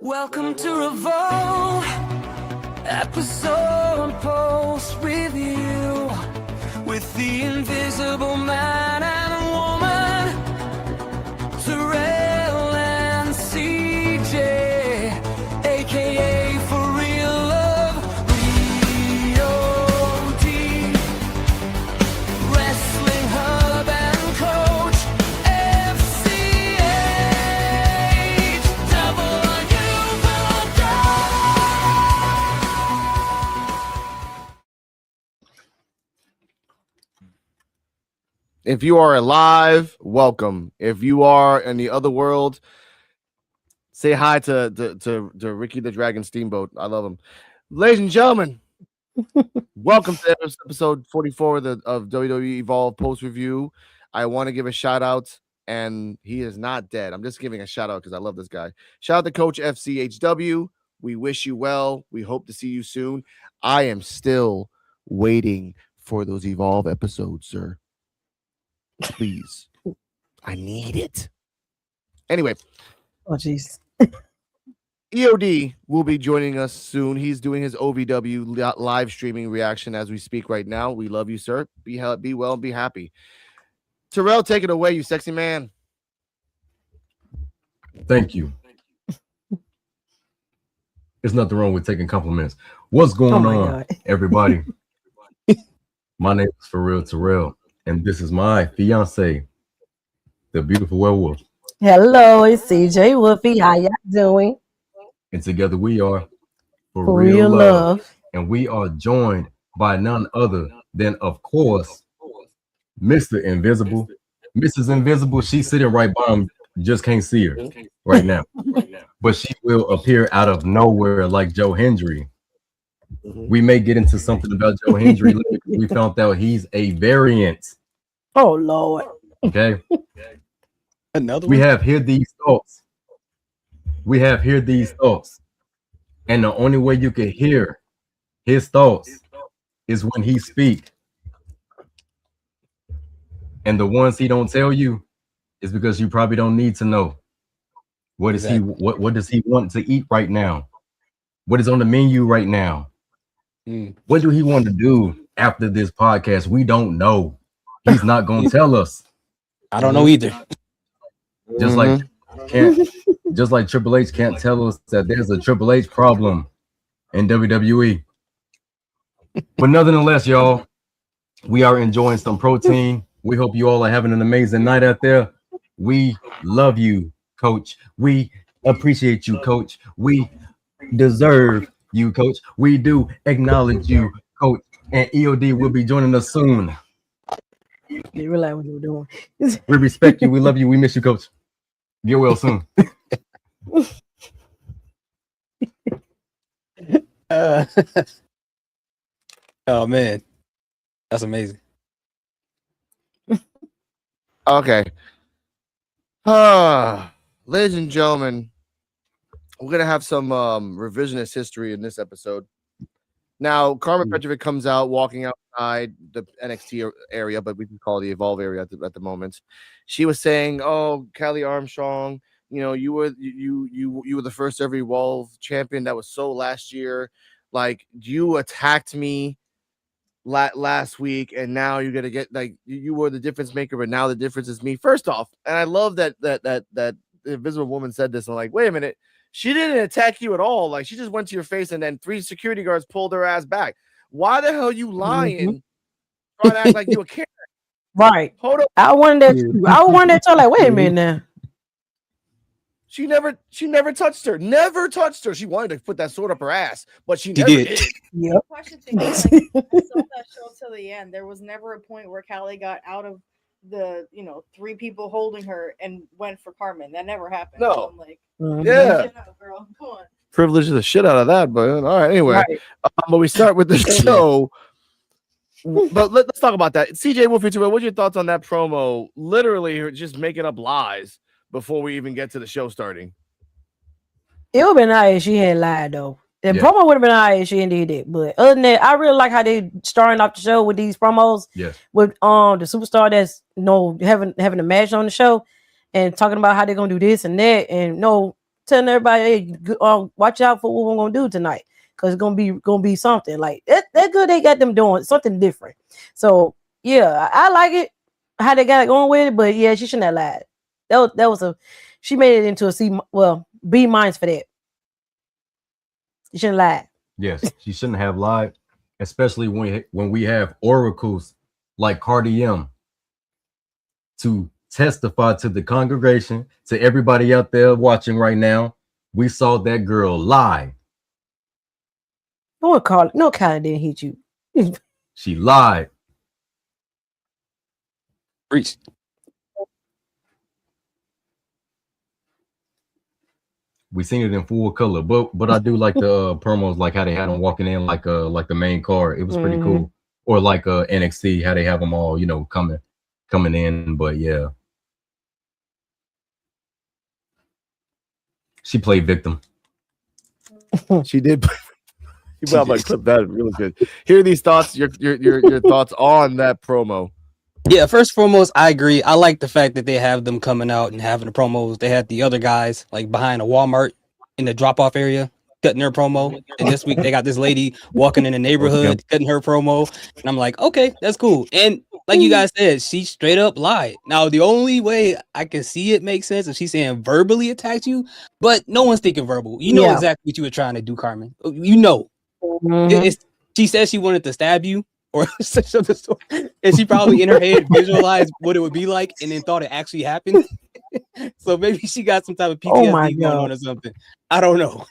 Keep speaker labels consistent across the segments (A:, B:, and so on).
A: Welcome to Revolve, episode post review with the invisible man and woman, Terrell and CJ, aka For Real Love, BOD, Wrestling Hub and Coach, FCH,
B: If you are alive, welcome. If you are in the other world, say hi to Ricky the Dragon Steamboat. I love him. Ladies and gentlemen, welcome to episode 44 of WWE Evolve Post Review. I want to give a shout out, and he is not dead. I'm just giving a shout out because I love this guy. Shout out to Coach FCHW. We wish you well. We hope to see you soon. I am still waiting for those Evolve episodes, sir. Please. I need it. Anyway.
C: Oh, jeez.
B: EOD will be joining us soon. He's doing his OVW live streaming reaction as we speak right now. We love you, sir. Be well and be happy. Terrell, take it away, you sexy man.
D: Thank you. There's nothing wrong with taking compliments. What's going on, everybody? My name is For Real Terrell, and this is my fiance, the beautiful werewolf.
C: Hello, it's CJ Wolfie. How y'all doing?
D: And together we are
C: For Real Love.
D: And we are joined by none other than, of course, Mr. Invisible. Mrs. Invisible, she's sitting right by him. Just can't see her right now. But she will appear out of nowhere like Joe Hendry. We may get into something about Joe Hendry. We found out he's a variant.
C: Oh, Lord.
D: Okay.
E: Another
D: we
E: one?
D: have heard these thoughts. And the only way you can hear his thoughts is when he speak. And the ones he don't tell you is because you probably don't need to know. What is what does he want to eat right now? What is on the menu right now? What do he want to do after this podcast? We don't know. He's not gonna tell us.
E: I don't know either.
D: Just like Triple H can't tell us that there's a Triple H problem in WWE. But nonetheless, y'all, we are enjoying some protein. We hope you all are having an amazing night out there. We love you, Coach. We appreciate you, Coach. We deserve you, Coach. We do acknowledge you, Coach. And EOD will be joining us soon.
C: You realize what you were doing.
D: We respect you. We love you. We miss you, Coach. Get well soon.
E: Oh man, that's amazing.
B: Okay. Ladies and gentlemen, we're gonna have some revisionist history in this episode. Now, Carmen Petrovic comes out walking outside the NXT area, but we can call it the Evolve area at the moment. She was saying, "Oh, Callie Armstrong, you know, you were the first ever Evolve champion. That was so last year. Like, you attacked me last week, and now you're gonna get like you were the difference maker, but now the difference is me." First off, and I love that the Invisible Woman said this. I'm like, wait a minute. She didn't attack you at all. Like, she just went to your face, and then 3 security guards pulled her ass back. Why the hell are you lying? Trying to act like you a kid.
C: Right.
B: Hold up.
C: I wondered that. Like, wait a minute now.
B: She never touched her. Never touched her. She wanted to put that sword up her ass, but she never did.
C: Yep.
F: Question thing is, like, I saw that show till the end. There was never a point where Callie got out of the 3 people holding her and went for Carmen. That never happened.
B: No.
F: So I'm like,
B: yeah.
F: shut up, girl. Come on.
B: Privilege the shit out of that, but all right. Anyway, but we start with the show. But let's talk about that. CJ Wolfie, what's your thoughts on that promo? Literally, just making up lies before we even get to the show starting.
C: It would have been nice if she had lied, though. The promo would have been nice if she indeed did. But other than that, I really like how they starting off the show with these promos.
D: Yes.
C: With the superstar that's having a match on the show and talking about how they're gonna do this and that, and telling everybody, hey, watch out for what we're gonna do tonight, because it's gonna be something like that. That good. They got them doing something different. So yeah, I like it how they got it going with it. But yeah, she shouldn't have lied. That was she made it into a C. Well, B- for that. You shouldn't lie.
D: Yes, she shouldn't have lied, especially when we have oracles like Cardi M to testify to the congregation, to everybody out there watching right now. We saw that girl lie.
C: No one called. No kind didn't hit you.
D: She lied.
E: Preach.
D: We seen it in full color, but I do like the promos, like how they had them walking in like the main card. It was pretty cool. Or like NXT, how they have them all, coming in. But yeah, she played victim.
B: She did. You got my clip. That really good. Hear these thoughts. Your thoughts on that promo.
E: Yeah, first and foremost, I agree. I like the fact that they have them coming out and having the promos. They had the other guys like behind a Walmart in the drop-off area cutting their promo. And this week they got this lady walking in the neighborhood cutting her promo. And I'm like, okay, that's cool. And like you guys said, she straight up lied. Now, the only way I can see it make sense if she's saying verbally attacked you, but no one's thinking verbal. You know exactly what you were trying to do, Carmen. You know. She said she wanted to stab you. Or and she probably in her head visualized what it would be like and then thought it actually happened. So maybe she got some type of PTSD going on or something. I don't know.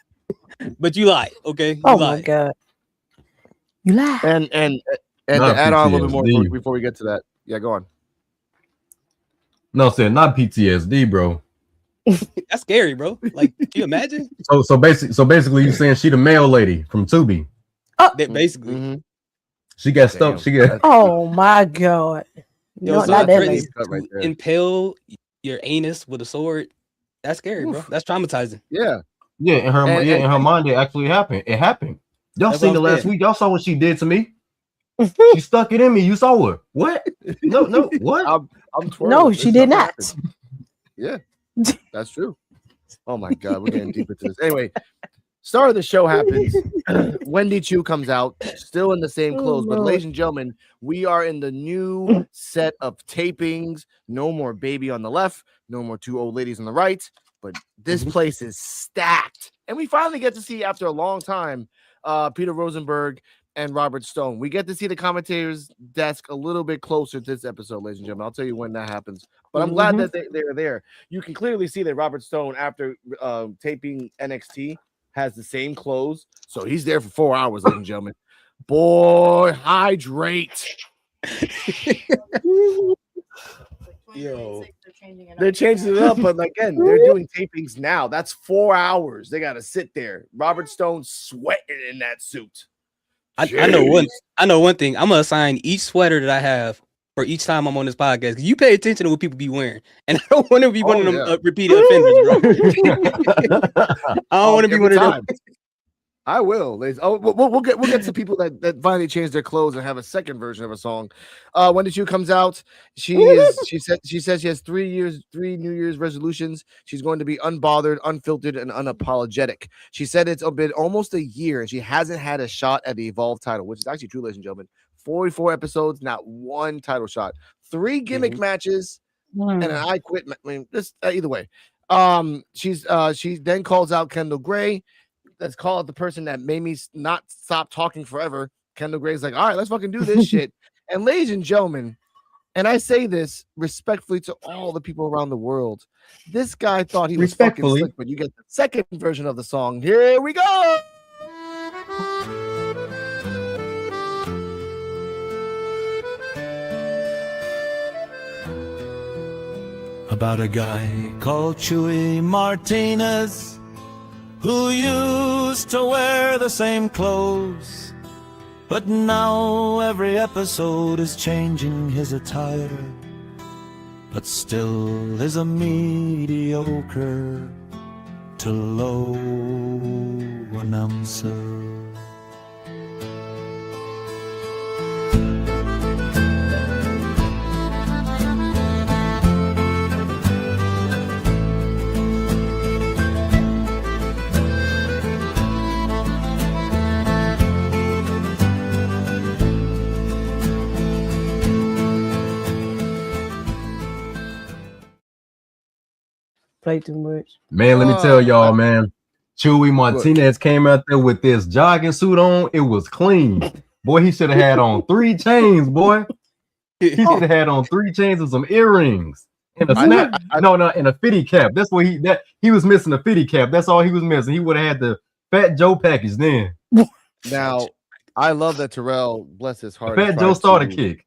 E: But you lied, okay? You lied.
C: My god. You lied.
B: And to add on a little bit more before we get to that. Yeah, go on.
D: No, said not PTSD, bro.
E: That's scary, bro. Like, can you imagine?
D: So basically you saying she the male lady from Tubi.
E: Basically.
B: Mm-hmm.
D: She got stuck. She got.
C: Oh my god!
E: Yo, so not that lady. Right there. Impale your anus with a sword. That's scary, bro. That's traumatizing.
B: Yeah.
D: In her mind, it actually happened. It happened. Y'all seen it last week. Y'all saw what she did to me. She stuck it in me. You saw her. What? No. What?
B: I'm twirling.
C: No, she did not.
B: Yeah, that's true. Oh my god, we're getting deep into this. Anyway. Start of the show happens. Wendy Chu comes out, still in the same clothes. But ladies and gentlemen, we are in the new set of tapings. No more baby on the left, no more two old ladies on the right. But this place is stacked. And we finally get to see, after a long time, Peter Rosenberg and Robert Stone. We get to see the commentator's desk a little bit closer to this episode, ladies and gentlemen. I'll tell you when that happens. But I'm glad that they're there. You can clearly see that Robert Stone, after taping NXT, has the same clothes, so he's there for 4 hours, ladies and gentlemen. Boy, hydrate.
E: Yo,
B: they're changing it up, but again, they're doing tapings now. That's 4 hours. They got to sit there. Robert Stone sweating in that suit.
E: I know one thing. I'm gonna assign each sweater that I have for each time I'm on this podcast. You pay attention to what people be wearing, and I don't want to be one of them repeated offenders, bro. I don't want to be one of them.
B: I will. We'll get to people that finally change their clothes and have a second version of a song. Wendy Chu comes out. She says she has 3 New Year's resolutions. She's going to be unbothered, unfiltered, and unapologetic. She said it's been almost a year and she hasn't had a shot at the Evolve title, which is actually true, ladies and gentlemen. 44 episodes, not one title shot. 3 gimmick matches and an I quit. I mean, just either way. She then calls out Kendall Gray. Let's call it the person that made me not stop talking forever. Kendall Gray's like, all right, let's fucking do this shit. And ladies and gentlemen, and I say this respectfully to all the people around the world, this guy thought he was fucking slick, but you get the second version of the song. Here we go.
A: About a guy called Chewy Martinez, who used to wear the same clothes, but now every episode is changing his attire, but still is a mediocre to low announcer.
C: play too much.
D: Man, let me tell y'all, man. Chewy Martinez came out there with this jogging suit on. It was clean. Boy, he should have had on 3 chains, boy. He should have had on 3 chains and some earrings. And a snap. No, and a fitty cap. That's what he was missing, a fitty cap. That's all he was missing. He would have had the Fat Joe package then.
B: Now, I love that Terrell, bless his heart.
D: Fat Joe starter kick.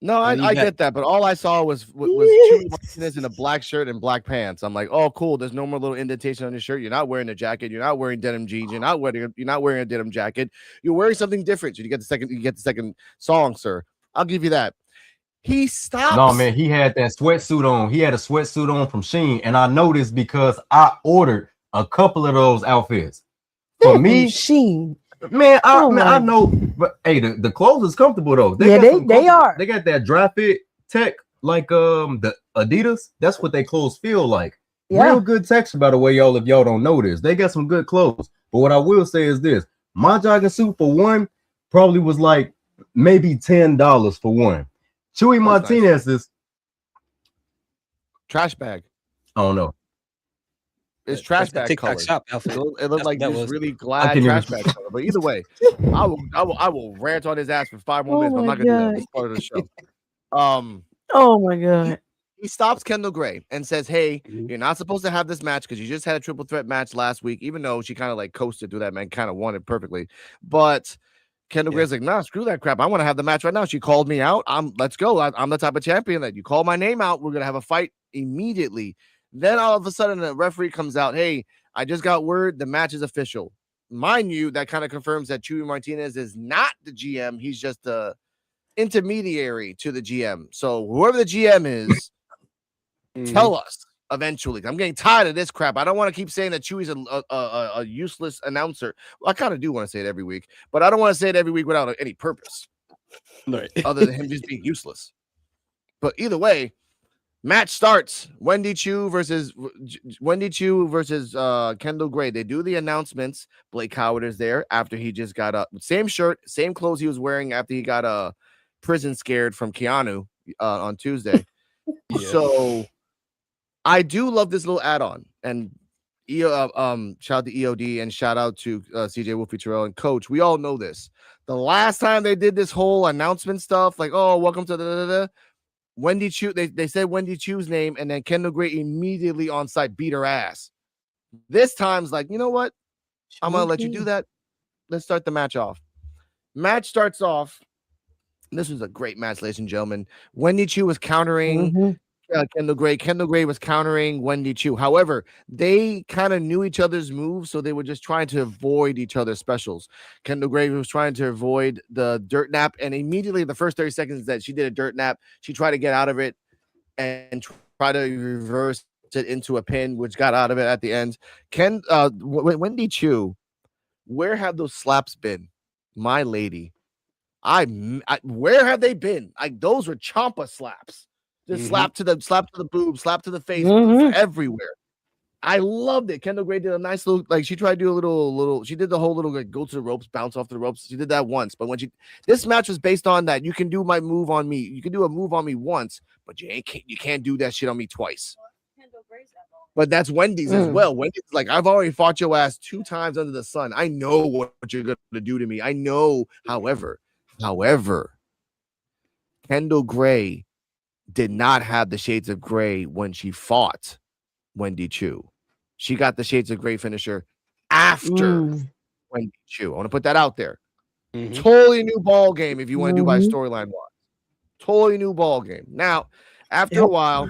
B: No, I get that, but all I saw was Chewy Martinez in a black shirt and black pants. I'm like, oh, cool. There's no more little indentation on your shirt. You're not wearing a jacket. You're not wearing denim jeans. You're not wearing a denim jacket. You're wearing something different. You get the second song, sir. I'll give you that. He stops.
D: No, man, he had that sweatsuit on. He had a sweatsuit on from Shein, and I noticed because I ordered a couple of those outfits. For me,
C: Shein.
D: Man, I know, but hey, the clothes is comfortable though.
C: They are.
D: They got that dry fit tech like the Adidas. That's what they clothes feel like. Yeah. Real good texture, by the way, y'all. If y'all don't know this, they got some good clothes. But what I will say is this: my jogging suit for one probably was like maybe $10 for one. Chewy Martinez's
B: trash bag.
D: I don't know.
B: It's trash bag color. It looked like this really glad trash bag color. But either way, I will rant on his ass for 5 more minutes. I'm not gonna do that. It's part of the show.
C: Oh my god.
B: He stops Kendall Gray and says, "Hey, you're not supposed to have this match because you just had a triple threat match last week." Even though she kind of like coasted through that, man, kind of won it perfectly. But Kendall Gray's like, "Nah, screw that crap. I want to have the match right now." She called me out. Let's go. I'm the type of champion that you call my name out, we're gonna have a fight immediately. Then all of a sudden, the referee comes out. Hey, I just got word the match is official. Mind you, that kind of confirms that Chewy Martinez is not the GM. He's just the intermediary to the GM. So whoever the GM is, tell us eventually. I'm getting tired of this crap. I don't want to keep saying that Chewy's a useless announcer. Well, I kind of do want to say it every week, but I don't want to say it every week without any purpose, other than him just being useless. But either way, match starts. Wendy Chu versus Kendall Gray. They do the announcements. Blake Howard is there after he just got a same shirt, same clothes he was wearing after he got a prison scared from Keanu on Tuesday. So I do love this little add-on. And shout out to EOD and shout out to CJ Wolfie Terrell and Coach. We all know this. The last time they did this whole announcement stuff, like, oh, welcome to Wendy Chu, they said Wendy Chu's name, and then Kendall Gray immediately on site beat her ass. This time's like, you know what? I'm gonna let you do that. Let's start the match off. Match starts off. This was a great match, ladies and gentlemen. Wendy Chu was countering Kendall Gray. Kendall Gray was countering Wendy Chu. However, they kind of knew each other's moves, so they were just trying to avoid each other's specials. Kendall Gray was trying to avoid the dirt nap, and immediately the first 30 seconds that she did a dirt nap, she tried to get out of it and try to reverse it into a pin, which got out of it at the end. Wendy Chu, where have those slaps been, my lady? Where have they been? Like, those were Ciampa slaps. Just slap to the boob, slap to the face, everywhere. I loved it. Kendall Gray did a nice little, like, she tried to do a little, she did the whole little, like, go to the ropes, bounce off the ropes. She did that once, but this match was based on that. You can do my move on me. You can do a move on me once, but you can't do that shit on me twice. But that's Wendy's as well. Wendy's like, I've already fought your ass 2 times under the sun. I know what you're going to do to me. I know. However, Kendall Gray did not have the shades of gray when she fought Wendy Chu. She got the shades of gray finisher after Wendy Chu. I want to put that out there. Totally new ball game if you want to do by storyline wise. Totally new ball game. Now, after a while,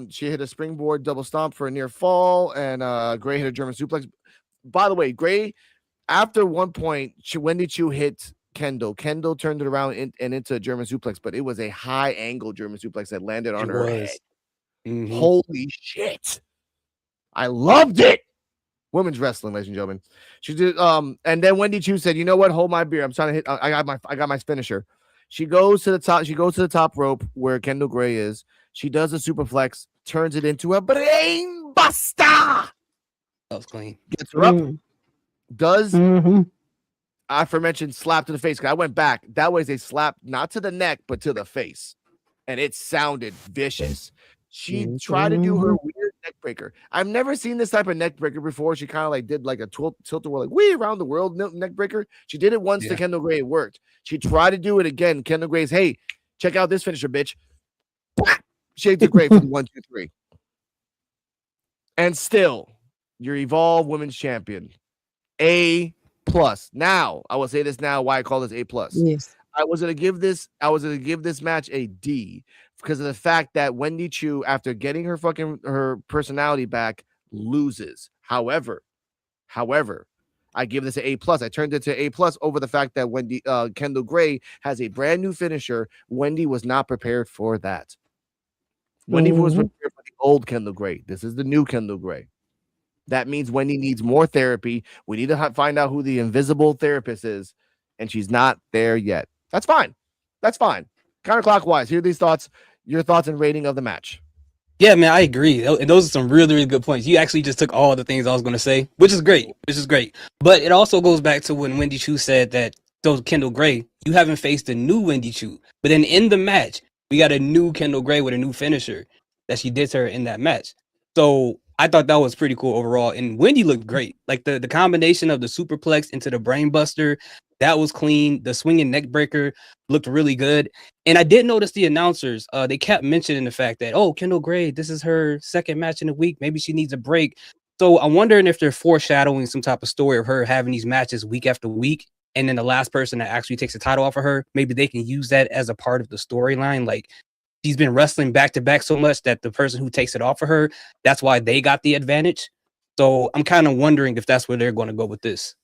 B: she hit a springboard double stomp for a near fall, and Gray hit a German suplex. By the way, Gray, after one point, Wendy Chu hit Kendall turned it around and into a German suplex, but it was a high angle German suplex that landed on her head. Holy shit. I loved it. Women's wrestling, ladies and gentlemen. She did and then Wendy Chu said, you know what? Hold my beer. I'm trying to hit. I got my finisher. She goes to the top. She goes to the top rope where Kendall Gray is. She does a superflex, turns it into a brain buster. That
E: was clean.
B: Gets her up. Does aforementioned slap to the face. I went back. That was a slap, not to the neck, but to the face. And it sounded vicious. She tried to do
C: Mm-hmm.
B: her weird neck breaker. I've never seen this type of neck breaker before. She kind of like did like a tilt-a-whirl, like wee around the world neck breaker. She did it once to Kendall Gray. It worked. She tried to do it again. Kendall Gray's, hey, check out this finisher, bitch. Shades of Gray for the 1, 2, 3. And still, your Evolve Women's Champion. A+. Now, I will say this now, why I call this A+.
C: Yes.
B: I was gonna give this match a D because of the fact that Wendy Chu, after getting her personality back, loses. However, I give this an A+. I turned it to A+ over the fact that Kendall Gray has a brand new finisher. Wendy was not prepared for that. Wendy was prepared for the old Kendall Gray. This is the new Kendall Gray. That means Wendy needs more therapy. We need to find out who the invisible therapist is, and she's not there yet. That's fine. Counterclockwise. Here are these thoughts. Your thoughts and rating of the match.
E: Yeah, man, I agree. And those are some really, really good points. You actually just took all the things I was going to say, which is great. But it also goes back to when Wendy Chu said that, so Kendall Gray, you haven't faced a new Wendy Chu. But then in the match, we got a new Kendall Gray with a new finisher that she did to her in that match. So I thought that was pretty cool overall. And Wendy looked great. Like the combination of the superplex into the brain buster, that was clean. The swinging neck breaker looked really good. And I did notice the announcers, they kept mentioning the fact that, oh, Kendall Gray, this is her second match in a week. Maybe she needs a break. So I'm wondering if they're foreshadowing some type of story of her having these matches week after week. And then the last person that actually takes the title off of her, maybe they can use that as a part of the storyline. Like, she's been wrestling back to back so much that the person who takes it off of her, that's why they got the advantage. So I'm kind of wondering if that's where they're going to go with this.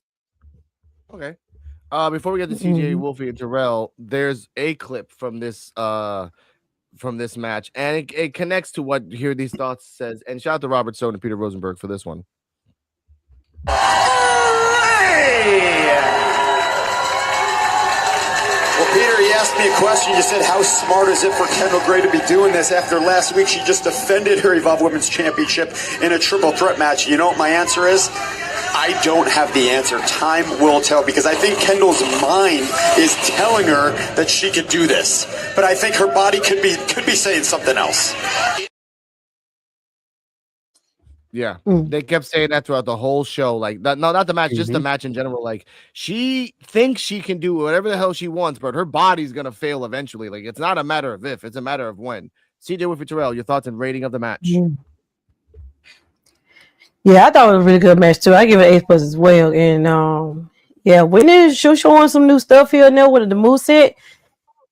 B: Okay. Before we get to CJ, Wolfie, and Terrell, there's a clip from this match, and it connects to what Hear These Thoughts says. And shout out to Robert Stone and Peter Rosenberg for this one.
G: Well, Peter, he asked me a question. You said, how smart is it for Kendall Gray to be doing this after last week she just defended her Evolve Women's Championship in a triple threat match? You know what my answer is? I don't have the answer. Time will tell, because I think Kendall's mind is telling her that she could do this. But I think her body could be saying something else.
B: Yeah, they kept saying that throughout the whole show. Like, not the match, just the match in general. Like, she thinks she can do whatever the hell she wants, but her body's gonna fail eventually. Like, it's not a matter of if, it's a matter of when. CJ Wolfie, Terrell, your thoughts and rating of the match.
C: Yeah, I thought it was a really good match too. I give it A+ as well. And yeah, when she showing some new stuff here and there with the moveset.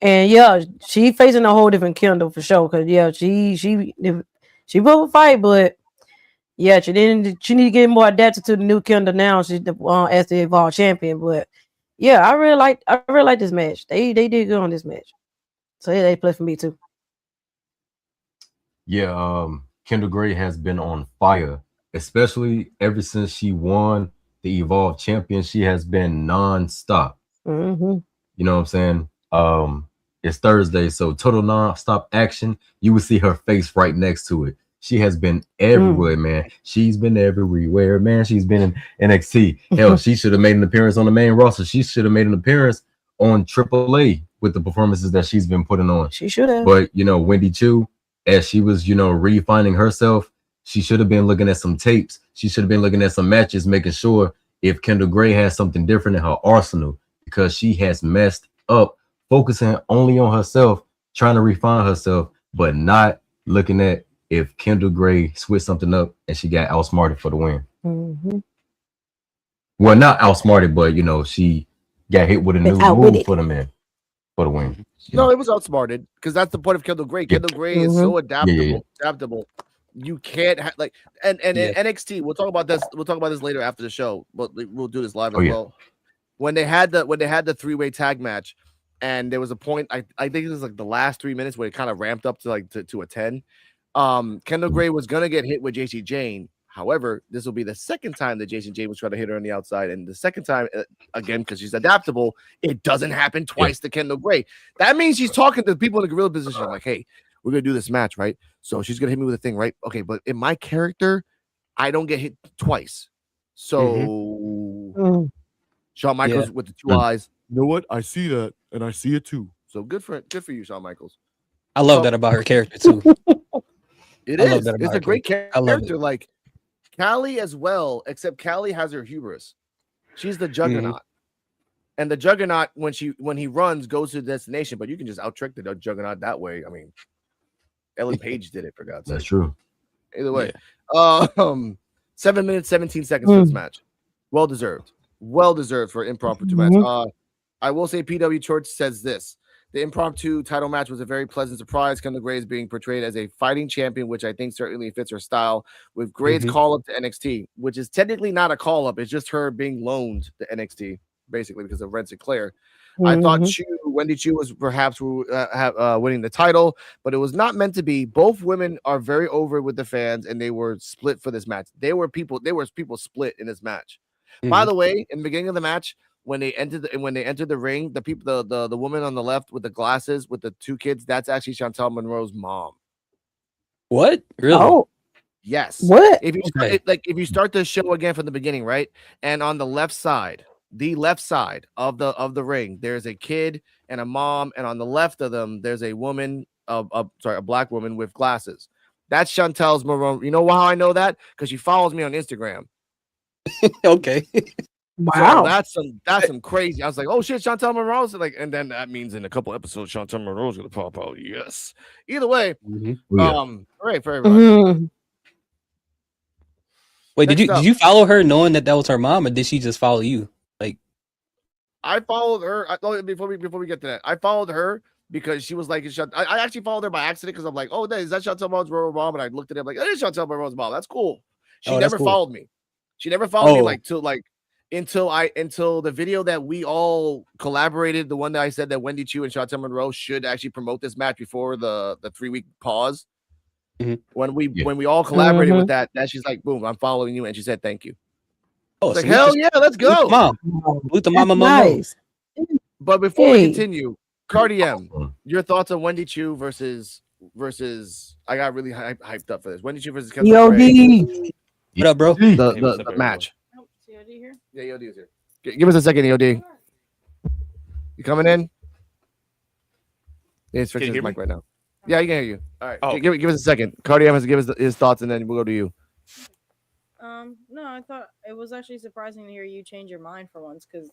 C: And yeah, she facing a whole different Kendall for sure. Cause yeah, she will fight, but yeah, she need to get more adapted to the new Kendall now. She's as the Evolve champion. But yeah, I really like this match. They did good on this match. So yeah, A+ for me too.
D: Yeah, Kendall Gray has been on fire. Especially ever since she won the Evolve champion, she has been non-stop. You know what I'm saying? It's Thursday, so total non-stop action. You will see her face right next to it. She has been everywhere, man. She's been everywhere, man. She's been in NXT. Hell, she should have made an appearance on the main roster. She should have made an appearance on AAA with the performances that she's been putting on.
C: She should have.
D: But, you know, Wendy Chu, as she was, you know, refining herself, she should have been looking at some tapes. She should have been looking at some matches, making sure if Kendall Gray has something different in her arsenal, because she has messed up, focusing only on herself, trying to refine herself, but not looking at if Kendall Gray switched something up and she got outsmarted for the win. Well, not outsmarted, but, you know, she got hit with a new move for the win.
B: No, it was outsmarted, because that's the point of Kendall Gray. Kendall Gray is so adaptable. You can't like and in NXT. We'll talk about this. We'll talk about this later after the show, but we'll do this live as well. When they had the 3-way tag match, and there was a point, I think it was like the last 3 minutes where it kind of ramped up to like to a 10. Kendall Gray was gonna get hit with JC Jane. However, this will be the second time that Jason Jane was trying to hit her on the outside, and the second time, again, because she's adaptable, it doesn't happen twice to Kendall Gray. That means she's talking to people in the gorilla position, like, hey, we're gonna do this match, right? So she's gonna hit me with a thing, right? Okay, but in my character, I don't get hit twice. So Shawn Michaels with the two eyes. You know what? I see that, and I see it too. So good for you, Shawn Michaels.
E: I love that about her character too.
B: It
E: I love
B: is.
E: that
B: It's
E: about
B: a great
E: her. I love it.
B: character. Like Callie as well, except Callie has her hubris. She's the juggernaut. And the juggernaut, when he runs, goes to the destination, but you can just out trick the juggernaut that way. I mean, Ellen Page did it, for God's
D: That's
B: sake.
D: true.
B: Either way. 7 minutes, 17 seconds for this match. Well deserved. Well deserved for impromptu match. I will say P.W. Church says this. The impromptu title match was a very pleasant surprise. Kendall Gray is being portrayed as a fighting champion, which I think certainly fits her style. With Gray's call up to NXT, which is technically not a call up, it's just her being loaned to NXT, basically because of Red Sinclair. I thought Wendy Chu was perhaps winning the title, but it was not meant to be. Both women are very over with the fans, and they were split for this match. There were people split in this match. By the way, in the beginning of the match, when they entered the ring, the woman on the left with the glasses with the two kids, that's actually Chantal Monroe's mom.
E: What? Really?
C: Oh,
B: yes.
C: what?
B: If you start the show again from the beginning, right? And on the left side of the ring, there's a kid and a mom, and on the left of them, there's a woman, a black woman with glasses. That's Chantal's Monroe. You know how I know that? Because she follows me on Instagram.
E: Okay.
C: Wow.
B: So that's some crazy. I was like, oh shit, Chantal Monroe's like, and then that means in a couple episodes, Chantal Monroe's gonna pop out. Yes. Either way, great for everybody.
E: Wait,
B: Next
E: did you follow her knowing that was her mom, or did she just follow you? Like,
B: I followed her. I thought before we get to that, I followed her because she was like, I actually followed her by accident because I'm like, oh, is that Chantal Monroe's mom? And I looked at it like, it is Chantal Monroe's mom. That's cool. She never followed me. She never followed me until the video that we all collaborated, the one that I said that Wendy Chu and Chantal Monroe should actually promote this match before the 3-week pause. When we all collaborated with that she's like, boom, I'm following you, and she said thank you.
E: Oh,
B: like, hell yeah, let's go.
E: Mom. With the mama
C: Nice.
B: But before we continue, Cardi M, your thoughts on Wendy Chu versus I got really hyped up for this. Wendy Chu versus Kendall Gray.
C: EOD.
E: What up, bro?
B: The match.
F: COD here?
B: Yeah, EOD is here. Give us a second, EOD. You coming in? Yeah, he's fixing his mic right now. Yeah, he can hear you. All right. Oh. Give us a second. Cardi M has to give us his thoughts, and then we'll go to you.
F: No, I thought it was actually surprising to hear you change your mind for once, because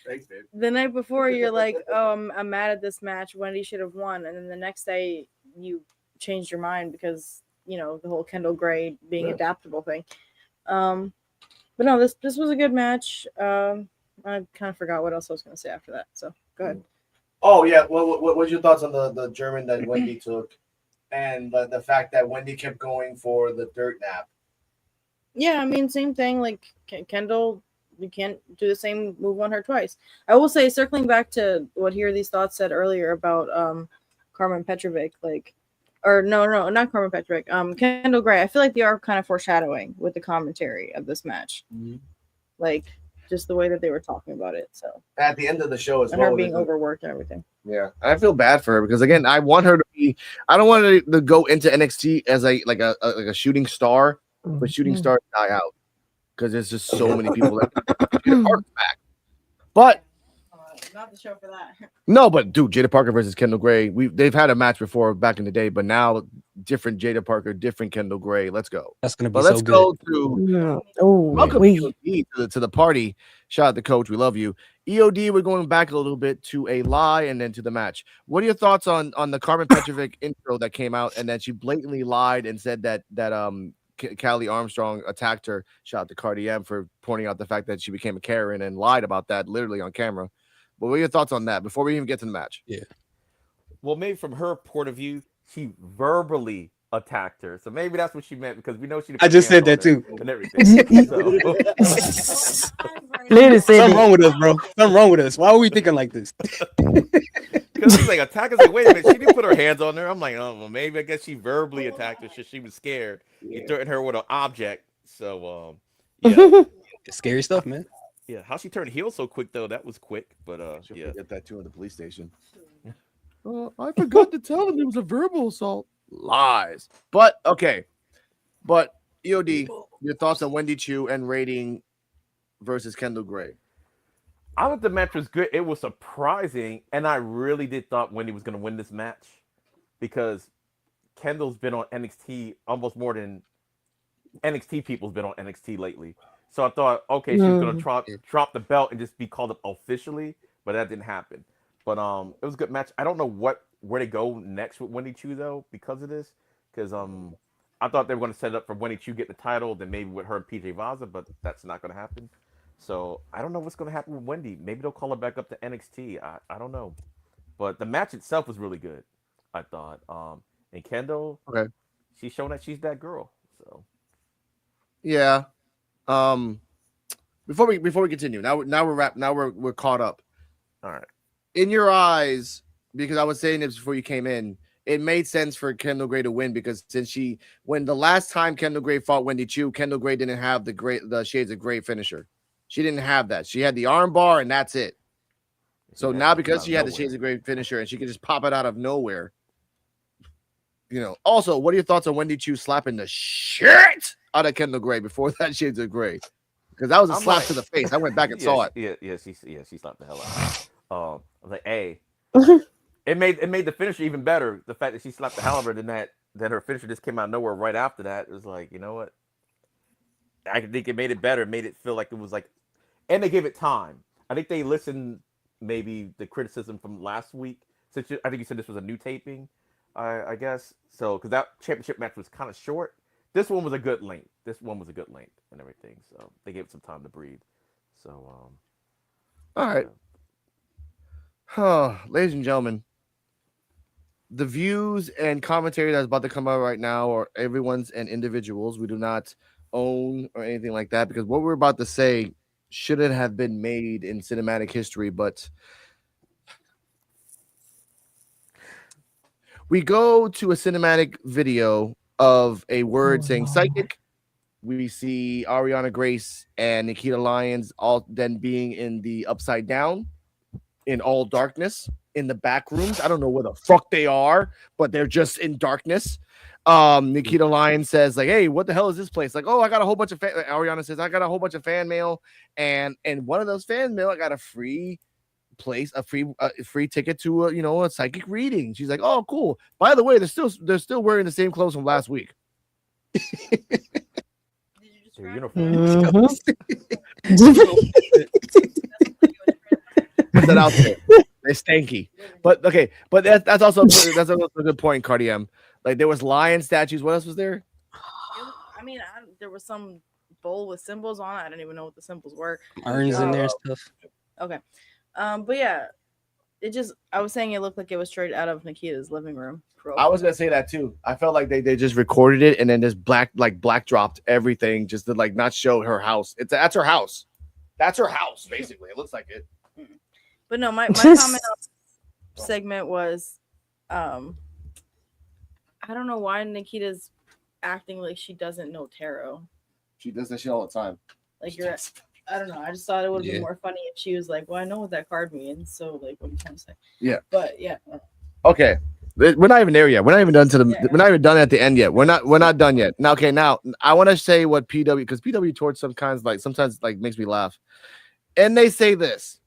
B: Thanks, babe.
F: the night before you're like, oh, I'm mad at this match. Wendy should have won, and then the next day you changed your mind because the whole Kendall Gray being adaptable thing. But no, this was a good match. I kind of forgot what else I was going to say after that. So go ahead.
B: Oh yeah, what was your thoughts on the German that Wendy took, and the fact that Wendy kept going for the dirt nap?
F: Yeah, I mean, same thing. Like Kendall, you can't do the same move on her twice. I will say, circling back to what Here These Thoughts said earlier about Carmen Petrovic, no, not Carmen Petrovic. Kendall Gray. I feel like they are kind of foreshadowing with the commentary of this match, like just the way that they were talking about it. So
B: at the end of the show as
F: and
B: well,
F: her being overworked and everything.
B: Yeah, I feel bad for her because again, I want her to be. I don't want her to go into NXT as a shooting star, but shooting stars die out because there's just so many people that Jada Parker's back. But
F: not the show for that.
B: No, but dude, Jada Parker versus Kendall Gray. They've had a match before back in the day, but now different Jada Parker, different Kendall Gray. Let's go.
E: That's gonna be
B: let's go to welcome EOD to the party. Shout out to Coach. We love you. EOD, we're going back a little bit to a lie and then to the match. What are your thoughts on the Carmen Petrovic intro that came out and then she blatantly lied and said that Callie Armstrong attacked her? Shout out to Cardi M for pointing out the fact that she became a Karen and lied about that literally on camera. But what are your thoughts on that before we even get to the match?
E: Yeah.
H: Well, maybe from her point of view, she verbally attacked her. So maybe that's what she meant because we know she.
E: I just said that too.
H: And everything.
E: Something wrong with us, bro. Something wrong with us. Why are we thinking like this?
H: Because it's like attackers. Like, wait a minute, she didn't put her hands on her. I'm like, oh, well, maybe I guess she verbally attacked her. She was scared. Yeah. You threatened her with an object. So, yeah,
E: scary stuff, man.
H: Yeah, how she turned heel so quick though, that was quick. But
B: yeah, get that too in the police station. I forgot to tell him it was a verbal assault. Lies. But okay. But EOD, your thoughts on Wendy Chu and rating versus Kendall Gray?
H: I thought the match was good. It was surprising, and I really did thought Wendy was going to win this match because Kendall's been on NXT almost more than NXT people's been on NXT lately. So I thought, okay, she was gonna drop the belt and just be called up officially, but that didn't happen. But it was a good match. I don't know where they go next with Wendy Chu though because of this, because I thought they were gonna set it up for Wendy Chu get the title, then maybe with her and PJ Vaza, but that's not gonna happen. So I don't know what's gonna happen with Wendy. Maybe they'll call her back up to NXT. I don't know, but the match itself was really good. I thought. And Kendall,
B: Okay.
H: she's shown that she's that girl. So
B: Yeah. Before we continue, now we're caught up.
H: all right.
B: In your eyes, because I was saying this before you came in, it made sense for Kendall Gray to win because when the last time Kendall Gray fought Wendy Chu, Kendall Gray didn't have the Shades of Gray finisher. She didn't have that. She had the arm bar and that's it. So now because she had the Shades of Gray finisher and she could just pop it out of nowhere. Also, what are your thoughts on Wendy Chu slapping the shit out of Kendall Gray before that Shades of Gray? Because that was a slap to the face. I went back and saw it.
H: Yeah, she slapped the hell out. I was like, hey, it made the finisher even better. The fact that she slapped the hell out of her than her finisher just came out of nowhere right after that. It was like, you know what? I think it made it better. It made it feel like it was like, and they gave it time. I think they listened maybe the criticism from last week. Since I think you said this was a new taping, I guess. So because that championship match was kind of short. This one was a good length. And everything. So they gave it some time to breathe. So
B: all right. Ladies and gentlemen, the views and commentary that's about to come out right now are everyone's and individuals. We do not own or anything like that because what we're about to say shouldn't have been made in cinematic history, but we go to a cinematic video of a word saying psychic. We see Ariana Grace and Nikita Lyons all then being in the upside down in all darkness in the back rooms. I don't know where the fuck they are, but they're just in darkness. Nikita Lyons says like, hey, what the hell is this place? Like, oh, I got a whole bunch of Ariana says I got a whole bunch of fan mail, and one of those fan mail I got a free ticket to a psychic reading. She's like, oh, cool. By the way, they're still wearing the same clothes from last week.
H: Their uniform.
B: Put that out there. They're stanky. But okay, but that's also a good point, Cardi-M. Like there was lion statues. What else was there?
F: There was some bowl with symbols on it. I don't even know what the symbols were.
E: Urns in there and stuff.
F: Okay. But yeah, I was saying it looked like it was straight out of Nikita's living room.
B: I was gonna say that too. I felt like they just recorded it and then just black dropped everything just to like not show her house. That's her house. That's her house, basically. It looks like it.
F: But no, my comment segment was I don't know why Nikita's acting like she doesn't know tarot.
B: She does that shit all the time.
F: Like I don't know. I just thought it would have been more funny if she was like, well, I know what that card means. So like what are you trying to say? Yeah. But yeah.
B: Okay. We're not even there yet. We're not even done we're not even done at the end yet. We're not done yet. Now, okay, now I want to say what P.W. because P.W. Torch sometimes makes me laugh. And they say this.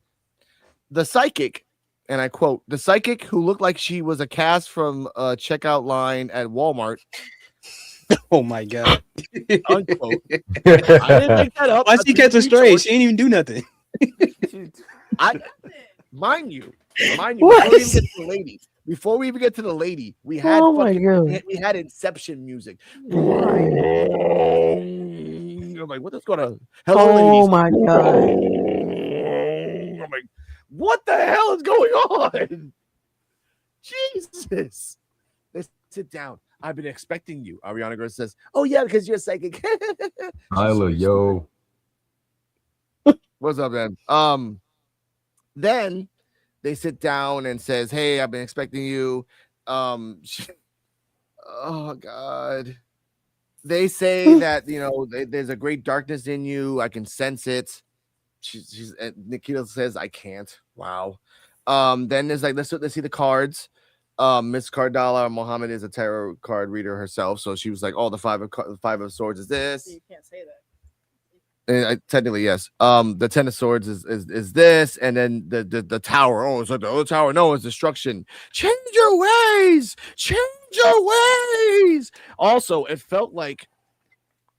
B: The psychic, and I quote, the psychic who looked like she was a cast from a checkout line at Walmart.
E: Oh my god.
B: Unquote. I didn't make that up.
E: Why she catch a stray? She ain't even do nothing.
B: Mind you,
C: What?
B: before we even get to the lady, we had we had Inception music. I'm like, what is going on?
C: Oh my god.
B: I'm like, what the hell is going on? Jesus. Let's sit down. I've been expecting you. Ariana Grande says, oh yeah, because you're psychic.
D: Tyler, yo.
B: What's up, man? Then they sit down and says, hey, I've been expecting you. Oh God. They say that, there's a great darkness in you. I can sense it. Nikita says, I can't. Wow. Then there's like, let's see the cards. Miss Cardala Mohammed is a tarot card reader herself. So she was like, oh, the five of swords is this.
F: You can't say that.
B: Technically, yes. The Ten of Swords is this, and then the tower. Oh, it's like the other tower. No, it's destruction. Change your ways. Change your ways. Also, it felt like,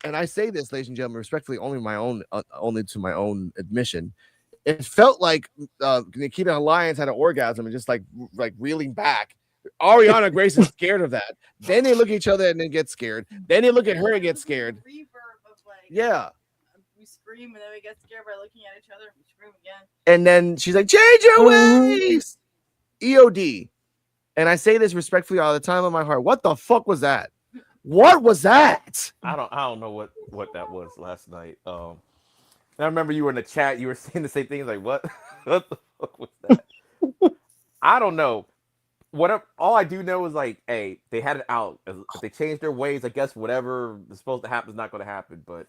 B: and I say this, ladies and gentlemen, respectfully, only to my own admission. It felt like Nikita Alliance had an orgasm and just like reeling back. Ariana Grace is scared of that. Then they look at each other and then get scared. Then they look at her and get scared. Yeah.
F: We scream and then we get scared by looking at each other and we scream again.
B: And then she's like, change your ways. EOD. And I say this respectfully all the time in my heart. What the fuck was that? What was that?
H: I don't know what that was last night. I remember you were in the chat. You were saying the same things. Like, what? What the fuck was that? I don't know. Whatever. All I do know is like, hey, they had it out. If they changed their ways, I guess whatever is supposed to happen is not going to happen. But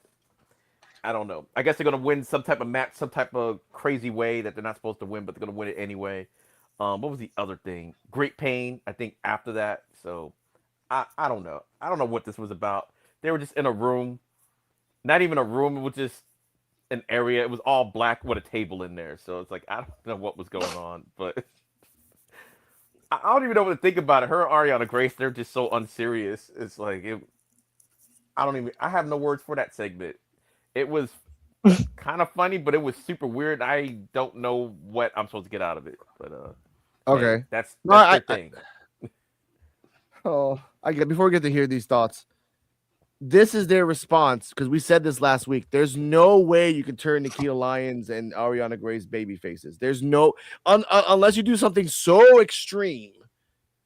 H: I don't know. I guess they're going to win some type of match, some type of crazy way that they're not supposed to win, but they're going to win it anyway. What was the other thing? Great Pain, I think, after that. So I don't know. I don't know what this was about. They were just in a room. Not even a room. It was just an area. It was all black with a table in there. So it's like, I don't know what was going on. But I don't even know what to think about it. Her and Ariana Grace, they're just so unserious. It's like, I have no words for that segment. It was kind of funny, but it was super weird. I don't know what I'm supposed to get out of it. But
B: okay,
H: yeah, that's their thing.
B: I get before we get to hear these thoughts. This is their response because we said this last week. There's no way you can turn Nikita Lyons and Ariana Grace baby faces. There's no unless you do something so extreme.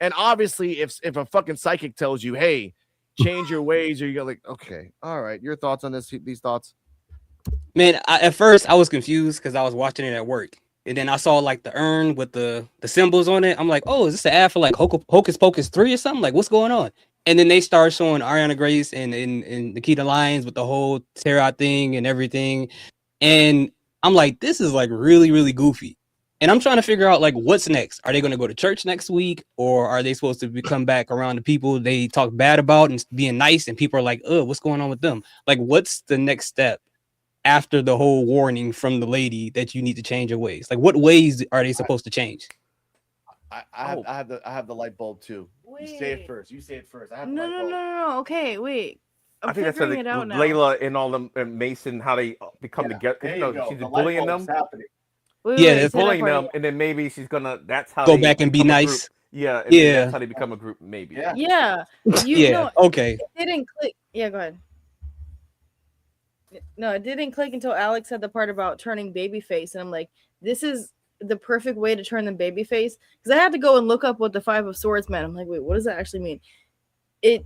B: And obviously, if a fucking psychic tells you, "Hey, change your ways," or you're like, "Okay, all right." Your thoughts on these thoughts?
E: Man, at first I was confused because I was watching it at work, and then I saw like the urn with the symbols on it. I'm like, oh, is this an ad for like Hocus Pocus 3 or something? Like, what's going on? And then they start showing Ariana Grace and Nikita Lyons with the whole tear out thing and everything, and I'm like, this is like really, really goofy. And I'm trying to figure out like what's next. Are they going to go to church next week, or are they supposed to come back around the people they talk bad about and being nice, and people are like, oh, what's going on with them? Like, what's the next step after the whole warning from the lady that you need to change your ways? Like, what ways are they supposed to change?
B: I have the light bulb too.
F: Wait.
B: You say it first. I have the
F: No,
B: light
F: no,
B: bulb.
F: no. Okay, wait.
H: I think that's how
F: it out now.
H: Layla and all them and Mason, how they become together.
B: There
H: You
B: you
H: know,
B: go.
H: she's
B: The light
H: bullying them.
B: bulb's happening.
F: Wait,
E: Yeah,
F: wait,
E: that's
F: say that
H: Bullying
F: part
H: them,
F: again.
H: and then maybe she's gonna. That's how
E: Go
H: they
E: back and be
H: become a
E: nice.
H: group. Yeah, and then
E: Yeah.
H: that's how they become a group. Maybe.
B: Yeah.
F: Yeah.
E: Yeah.
F: know,
E: Okay.
F: it didn't click. Yeah, go ahead. No, it didn't click until Alex said the part about turning babyface, and I'm like, this is the perfect way to turn them babyface, because I had to go and look up what the Five of Swords meant. I'm like, wait, what does that actually mean?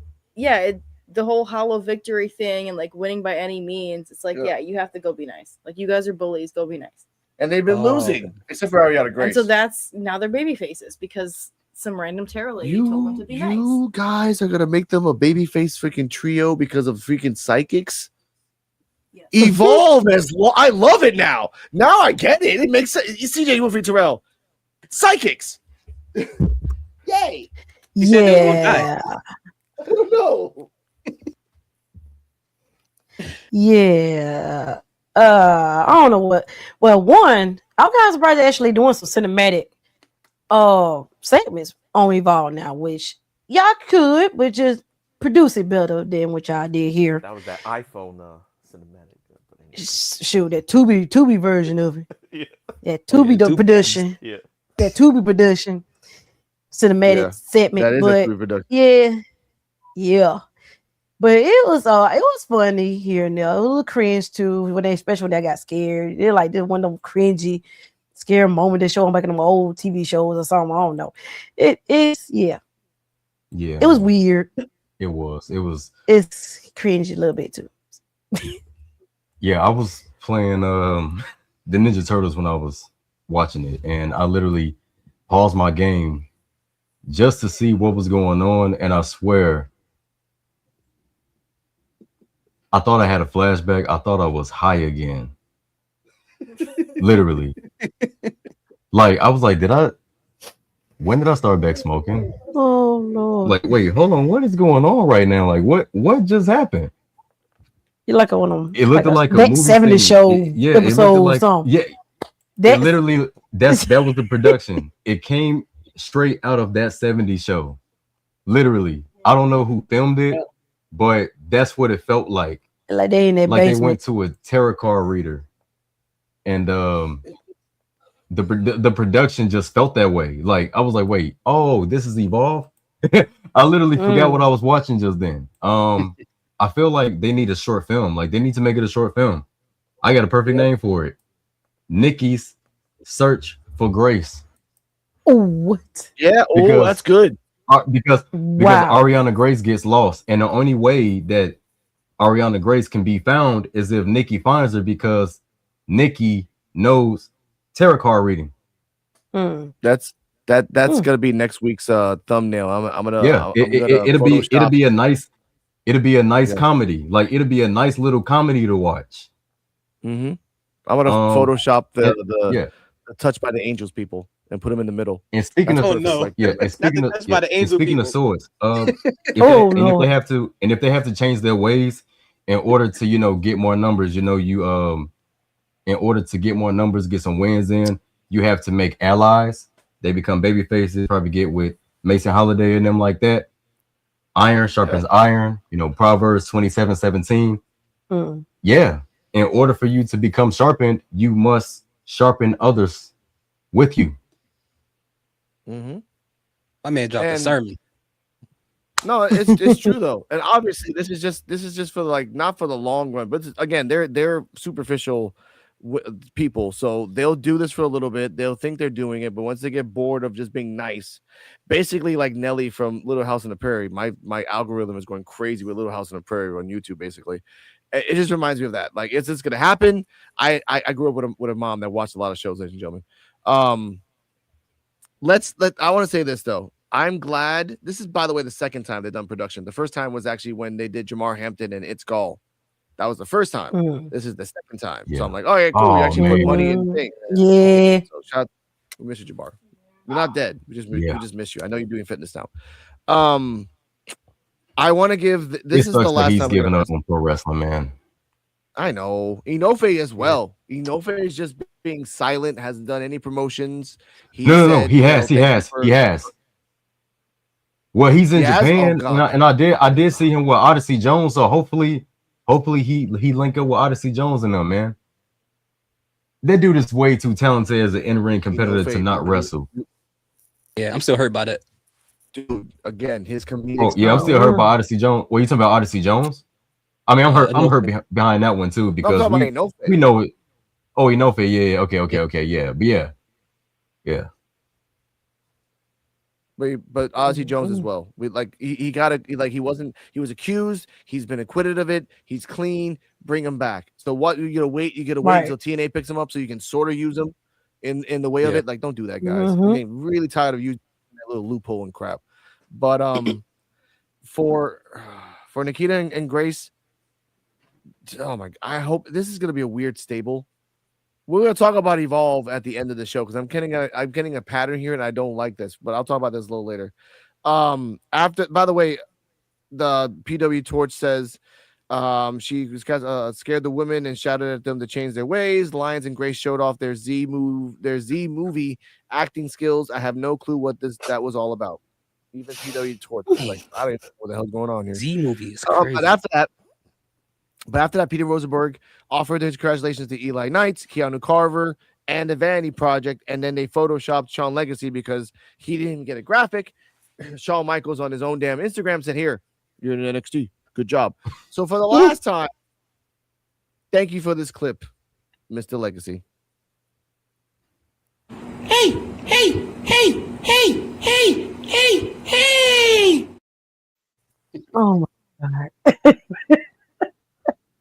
F: The whole hollow victory thing and like winning by any means. It's like, yeah, you have to go be nice. Like, you guys are bullies, go be nice.
B: And they've been losing, except for Ariana Grace.
F: And so that's now they're baby faces because some random Terrell lady told them to be nice.
B: You guys are gonna make them a babyface freaking trio because of freaking psychics.
F: Yes.
B: Evolve as I love it now. Now I get it. It makes sense. CJ Wolfie Terrell, psychics. Yay!
C: Yeah.
B: I don't know.
C: Yeah. I don't know what. Well, one, I'm kind of surprised they're actually doing some cinematic segments on Evolve now, which y'all could, but just produce it better than what y'all did here.
H: That was that iPhone cinematic.
C: Shoot, that Tubi version of it.
H: Yeah.
C: That Tubi
E: Tubi.
C: production.
H: Yeah.
C: That Tubi production cinematic segment.
B: That is
C: but
B: a reproduction.
C: yeah. But it was funny here and there. A little cringe too, especially when they got scared. They're like one of them cringy, scary moment they show them back in them old TV shows or something. I don't know. It's
D: Yeah.
C: It was weird.
D: It was.
C: It's cringy a little bit too.
D: Yeah, I was playing the Ninja Turtles when I was watching it, and I literally paused my game just to see what was going on, and I swear I thought I had a flashback. I thought I was high again. Literally. Like, I was like, when did I start back smoking?
C: Oh no.
D: Like, wait, hold on, what is going on right now? Like, what just happened?
C: You like one of them.
D: It looked like a
C: that
D: movie
C: 70
D: thing.
C: show
D: Yeah,
C: episode or
D: like,
C: something.
D: yeah. It literally that was the production. It came straight out of that 70s show. Literally, I don't know who filmed it, but that's what it felt like.
C: Like they in that
D: Like they
C: basement.
D: went to a tarot card reader, and the production just felt that way. Like I was like, wait, oh, this is Evolve. I literally forgot what I was watching just then. I feel like they need a short film. Like they need to make it a short film. I got a perfect name for it. Nikki's Search for Grace.
C: Oh, what?
B: Yeah. Oh, that's good.
D: Because
C: Wow.
D: Ariana Grace gets lost, and the only way that Ariana Grace can be found is if Nikki finds her, because Nikki knows tarot card reading.
B: That's gonna be next week's thumbnail. I'm gonna
D: it'll be a nice comedy. Like it'll be a nice little comedy to watch.
B: I'm gonna Photoshop the Touched by the Angels people and put them in the middle.
D: And speaking of speaking of swords, if they have to change their ways in order to get more numbers, in order to get more numbers, get some wins in, you have to make allies. They become baby faces. Probably get with Mason Holiday and them like that. Iron sharpens iron. Proverbs 27:17. Yeah. In order for you to become sharpened, you must sharpen others with you.
E: My man dropped a sermon.
B: No, it's true though, and obviously this is just for like not for the long run, but again they're superficial people, so they'll do this for a little bit. They'll think they're doing it, but once they get bored of just being nice, basically like Nelly from Little House on the Prairie, my algorithm is going crazy with Little House on the Prairie on YouTube. Basically, it just reminds me of that. Like it's gonna happen. I grew up with a mom that watched a lot of shows, ladies and gentlemen. I want to say this though. I'm glad this is, by the way, the second time they've done production. The first time was actually when they did Jamar Hampton and It's Gall. That was the first time. This is the second time. So I'm like, oh yeah, cool. We actually put money in things.
C: Yeah.
B: So we miss you, Jamar. You're not dead. We just miss you. I know you're doing fitness now. I want to give this is the last time
D: he's giving up on pro wrestling, man.
B: I know. Inofe as well. Inofe is just being silent, hasn't done any promotions. He
D: has. Well, he's in Japan, and I did see him with Odyssey Jones. So hopefully he link up with Odyssey Jones and them, man. That dude is way too talented as an in-ring competitor to not wrestle.
E: Yeah, I'm still hurt by that.
B: Dude, again, his comedic.
D: Oh, yeah, I'm still hurt by Odyssey Jones. Well, you talking about Odyssey Jones? I mean, I'm hurt behind that one too, because we know it. Oh, Inofe, yeah, okay, yeah, but yeah.
B: But Ozzy Jones as well. We he was accused. He's been acquitted of it. He's clean. Bring him back. So what you gotta wait? You gotta wait until TNA picks him up so you can sort of use him in the way of it. Like, don't do that, guys. I'm getting really tired of using that little loophole and crap. But for Nikita and Grace, oh my! I hope this is gonna be a weird stable. We're gonna talk about Evolve at the end of the show because I'm getting a pattern here and I don't like this, but I'll talk about this a little later. After, by the way, the P.W. Torch says she was scared the women and shouted at them to change their ways. Lions and Grace showed off their Z movie acting skills. I have no clue what that was all about. Even P.W. Torch was like, I don't even know what the hell's going on here.
E: Z movie is crazy.
B: But after that, Peter Rosenberg offered his congratulations to Eli Knights, Keanu Carver, and the Vanity Project, and then they photoshopped Shawn Legacy because he didn't even get a graphic. Shawn Michaels on his own damn Instagram said, "Here, you're in NXT. Good job." So for the last time, thank you for this clip, Mr. Legacy.
I: Hey!
C: Oh my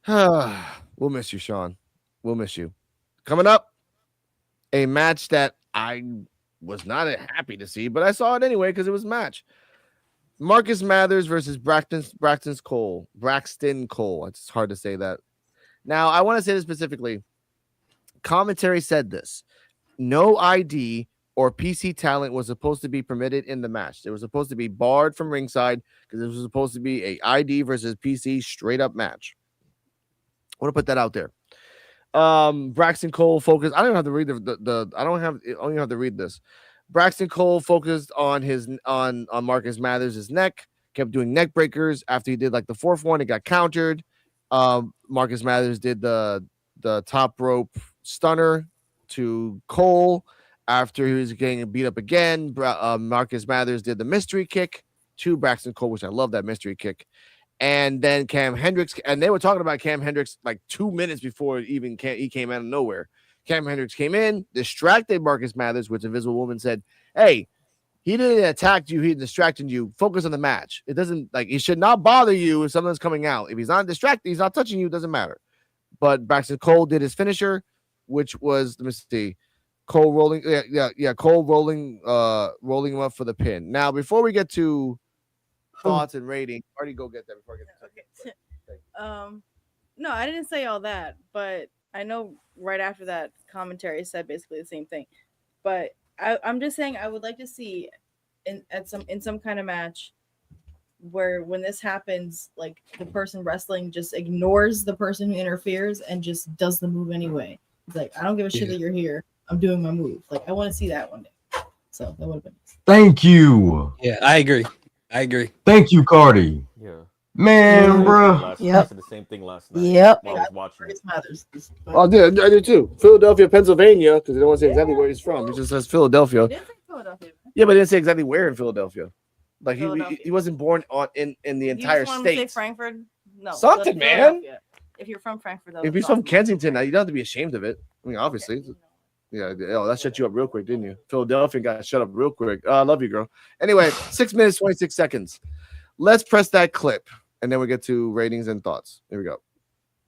C: God.
B: We'll miss you, Shawn. We'll miss you. Coming up, a match that I was not happy to see, but I saw it anyway because it was a match. Marcus Mathers versus Braxton Cole. It's hard to say that. Now, I want to say this specifically. Commentary said this. No ID or PC talent was supposed to be permitted in the match. They were supposed to be barred from ringside because this was supposed to be a ID versus PC straight up match. I want to put that out there. Braxton Cole focus. I don't have to read I don't have to read this. Braxton Cole focused on on Marcus Mathers' neck, kept doing neck breakers. After he did like the fourth one, it got countered. Marcus Mathers did the top rope stunner to Cole. After he was getting beat up again, Marcus Mathers did the mystery kick to Braxton Cole, which I love that mystery kick. And then Cam Hendricks, and they were talking about Cam Hendricks like 2 minutes before he came out of nowhere. Cam Hendricks came in, distracted Marcus Mathers, which Invisible Woman said, "Hey, he didn't attack you, he distracted you. Focus on the match. It doesn't like he should not bother you if something's coming out. If he's not distracted, he's not touching you, it doesn't matter." But Braxton Cole did his finisher, which was, let me see, Cole rolling, Cole rolling him up for the pin. Now, before we get to thoughts and rating, already go get that before I get to
F: no, I didn't say all that, but I know right after that commentary said basically the same thing. But I'm just saying I would like to see in some kind of match where when this happens, like the person wrestling just ignores the person who interferes and just does the move anyway. It's like, I don't give a shit that you're here. I'm doing my move. Like, I want to see that one day. So that would have been nice.
D: Thank you.
E: Yeah, I agree.
D: Thank you, Cardi.
H: Yeah.
D: Man, bro.
F: Yep.
H: The same thing last night.
F: Yep.
H: While I was watching it.
B: Oh, I did too. Philadelphia, Pennsylvania, because they don't want to say exactly where he's from. He just says Philadelphia. Yeah, but they didn't say exactly where in Philadelphia. Like he wasn't born in the entire state.
F: Say Frankfurt? No.
B: Something, man.
F: If you're from Frankfurt,
B: if he's from Kensington, now you don't have to be ashamed of it. I mean, obviously. Yeah, that shut you up real quick, didn't you? Philadelphia got shut up real quick. I love you, girl. Anyway, 6 minutes, 26 seconds. Let's press that clip, and then we get to ratings and thoughts. Here we go.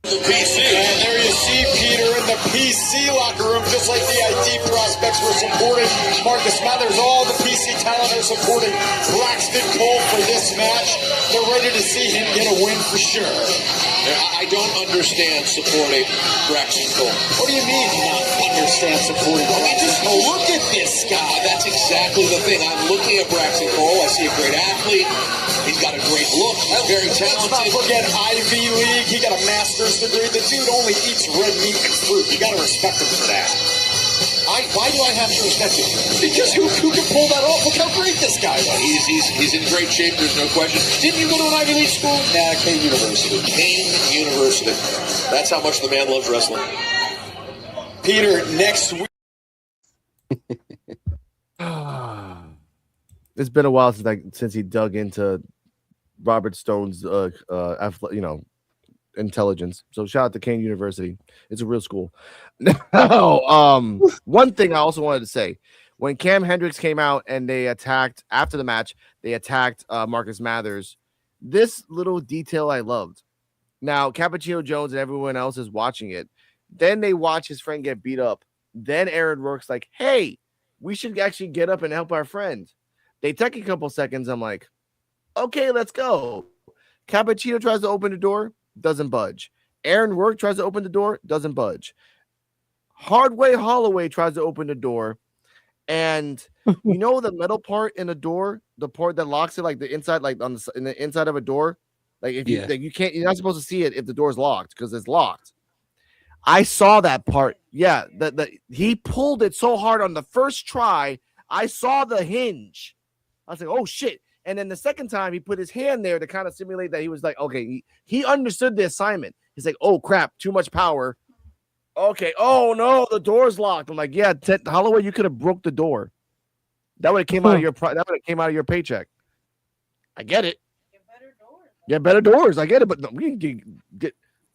G: The PC. And there you see Peter in the PC locker room, just like the IT prospects were supporting Marcus Mathers. All the PC talent are supporting Braxton Cole for this match. They're ready to see him get a win for sure.
I: I don't understand supporting Braxton Cole.
G: What do you mean not understand supporting Braxton Cole?
I: Look at this guy. That's exactly the thing. I'm looking at Braxton Cole. I see a great athlete. He's got a great look. He's very talented.
G: Let's not forget Ivy League. He got a master's degree. The dude only eats red meat and fruit. You got to respect him for that.
I: Why do I have to respect him?
G: Because who can pull that off? Look how great this guy was.
I: He's in great shape. There's no question. Didn't you go to an Ivy League school?
G: Nah, Kane University.
I: Kane University. That's how much the man loves wrestling.
G: Peter, next week.
B: It's been a while since he dug into Robert Stone's intelligence. So shout out to Kane University. It's a real school. Now, one thing I also wanted to say, when Cam Hendricks came out and they attacked after the match, they attacked Marcus Mathers. This little detail I loved. Now, Cappuccino Jones and everyone else is watching it. Then they watch his friend get beat up. Then Aaron Rourke's like, "Hey, we should actually get up and help our friend." They take a couple seconds. I'm like, okay, let's go. Cappuccino tries to open the door, doesn't budge. Aaron Rourke tries to open the door, doesn't budge. Hardway Holloway tries to open the door, and you know the metal part in the door, the part that locks it, like the inside, like in the inside of a door, like if you like, you're not supposed to see it if the door's locked because it's locked. I saw that part. Yeah, he pulled it so hard on the first try. I saw the hinge. I was like, oh shit. And then the second time he put his hand there to kind of simulate that he was like, okay, he understood the assignment. He's like, oh crap, too much power. Okay. Oh no, the door's locked. I'm like, yeah, Holloway, you could have broke the door. That would have came out of your paycheck. I get it. Get better doors. I get it, but no, we can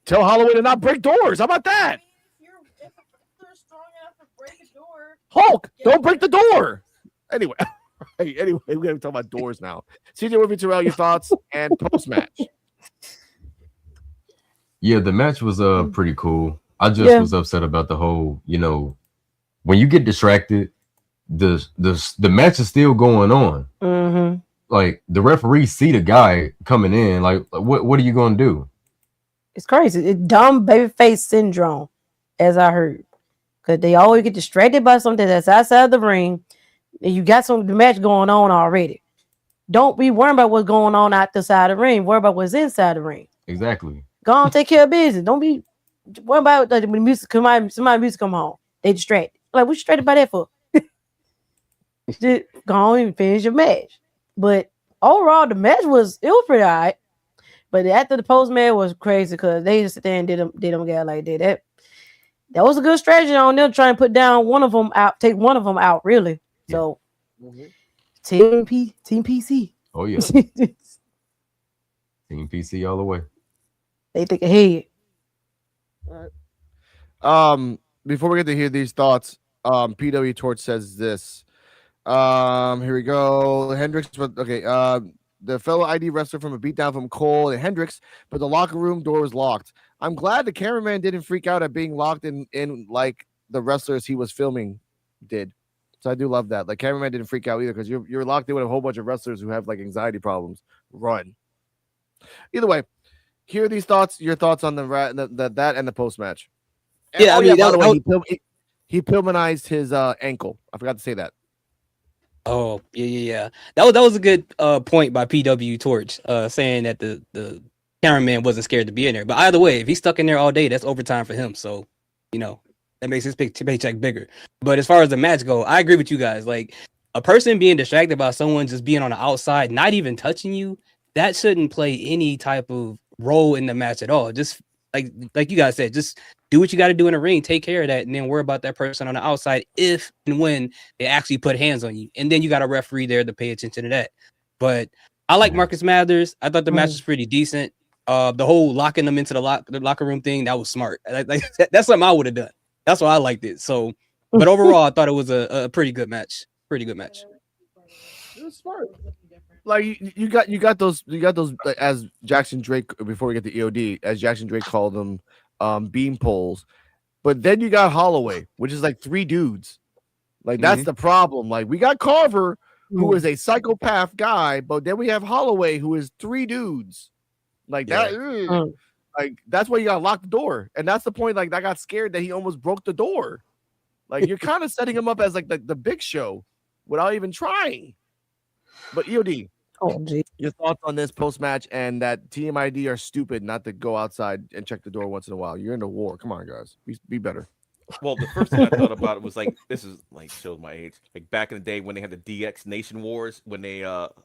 B: tell Holloway to not break doors. How about that?
F: If they're strong enough to break a door,
B: Hulk, don't break the door. Anyway. Anyway, we're going to talk about doors now. CJ Whippy, Terrell, your thoughts and post-match.
D: Yeah, the match was pretty cool. I just was upset about the whole, when you get distracted, the match is still going on.
C: Mm-hmm.
D: Like the referee see the guy coming in. Like, what are you going to do?
C: It's crazy. It's dumb babyface syndrome, as I heard, because they always get distracted by something that's outside the ring. And you got the match going on already. Don't be worrying about what's going on out the side of the ring. Worry about what's inside the ring.
D: Exactly.
C: Go on, take care of business. Don't be worry about when the music somebody music come home. They distracted. Like, what you distracted by that for? Just go on and finish your match. But overall, the match was pretty alright. But after the post match was crazy because they just sit there and did them get like that. That was a good strategy on them trying to put down one of them out, take one of them out, really.
D: Yeah.
C: So Team PC.
D: Oh yeah. Team PC all the way.
C: They think ahead.
B: Before we get to hear these thoughts, P.W. Torch says this. Here we go. Hendricks, the fellow ID wrestler from a beatdown from Cole and Hendricks, but the locker room door was locked. I'm glad the cameraman didn't freak out at being locked in like the wrestlers he was filming did. So I do love that. Like cameraman didn't freak out either because you're locked in with a whole bunch of wrestlers who have like anxiety problems. Run. Either way, here are these thoughts. Your thoughts on that and the post match.
E: Yeah, I mean,
B: by the way, he pilmanized his ankle. I forgot to say that.
E: Oh, yeah. That was a good point by P.W. Torch, saying that the cameraman wasn't scared to be in there. But either way, if he's stuck in there all day, that's overtime for him. So, that makes his paycheck bigger. But as far as the match go, I agree with you guys. Like, a person being distracted by someone just being on the outside, not even touching you, that shouldn't play any type of role in the match at all. Just like you guys said, just do what you got to do in the ring, take care of that, and then worry about that person on the outside if and when they actually put hands on you. And then you got a referee there to pay attention to that. But I like Marcus Mathers. I thought the match was pretty decent. The whole locking them into the locker room thing, that was smart. That's something I would have done. That's why I liked it. So, but overall, I thought it was a pretty good match. Pretty good match.
B: It was smart. Like you got those as Jackson Drake before we get to EOD, as Jackson Drake called them, beam poles. But then you got Holloway, which is like 3 dudes. Like that's the problem. Like we got Carver, who is a psychopath guy, but then we have Holloway, who is 3 dudes. Like that. Like that's why you gotta lock the door, and that's the point. Like I got scared that he almost broke the door. Like you're kind of setting him up as like the Big Show without even trying. But EOD, your thoughts on this post match and that TMID are stupid not to go outside and check the door once in a while. You're in the war. Come on, guys, be better.
H: Well, the first thing I thought about it was like, this is like shows my age. Like back in the day when they had the DX Nation Wars, when they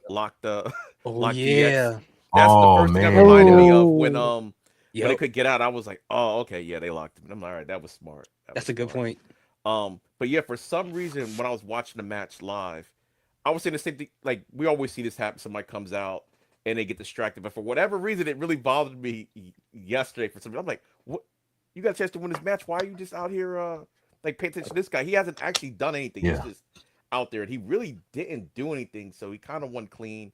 H: locked DX. That's the first thing that reminded me of when they could get out. I was like, oh, okay, yeah, they locked him. And I'm like, all right, that was smart.
E: That's a good point.
H: But yeah, for some reason when I was watching the match live, I was saying the same thing. Like we always see this happen. Somebody comes out and they get distracted. But for whatever reason, it really bothered me yesterday. For some reason, I'm like, what? You got a chance to win this match. Why are you just out here like pay attention to this guy? He hasn't actually done anything. He's just out there. And he really didn't do anything. So he kind of won clean.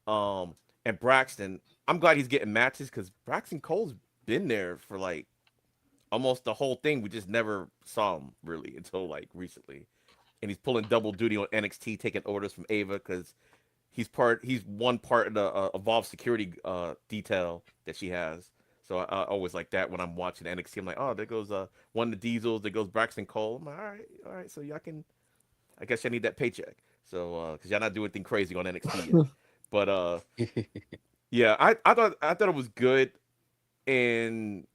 H: And Braxton, I'm glad he's getting matches because Braxton Cole's been there for like almost the whole thing. We just never saw him really until like recently. And he's pulling double duty on NXT, taking orders from Ava because he's one part of the Evolve security detail that she has. So I always like that when I'm watching NXT. I'm like, oh, there goes one of the Diesels. There goes Braxton Cole. I'm like, all right. So y'all can, I guess I need that paycheck. So because y'all not doing anything crazy on NXT yet. But yeah, I thought it was good, and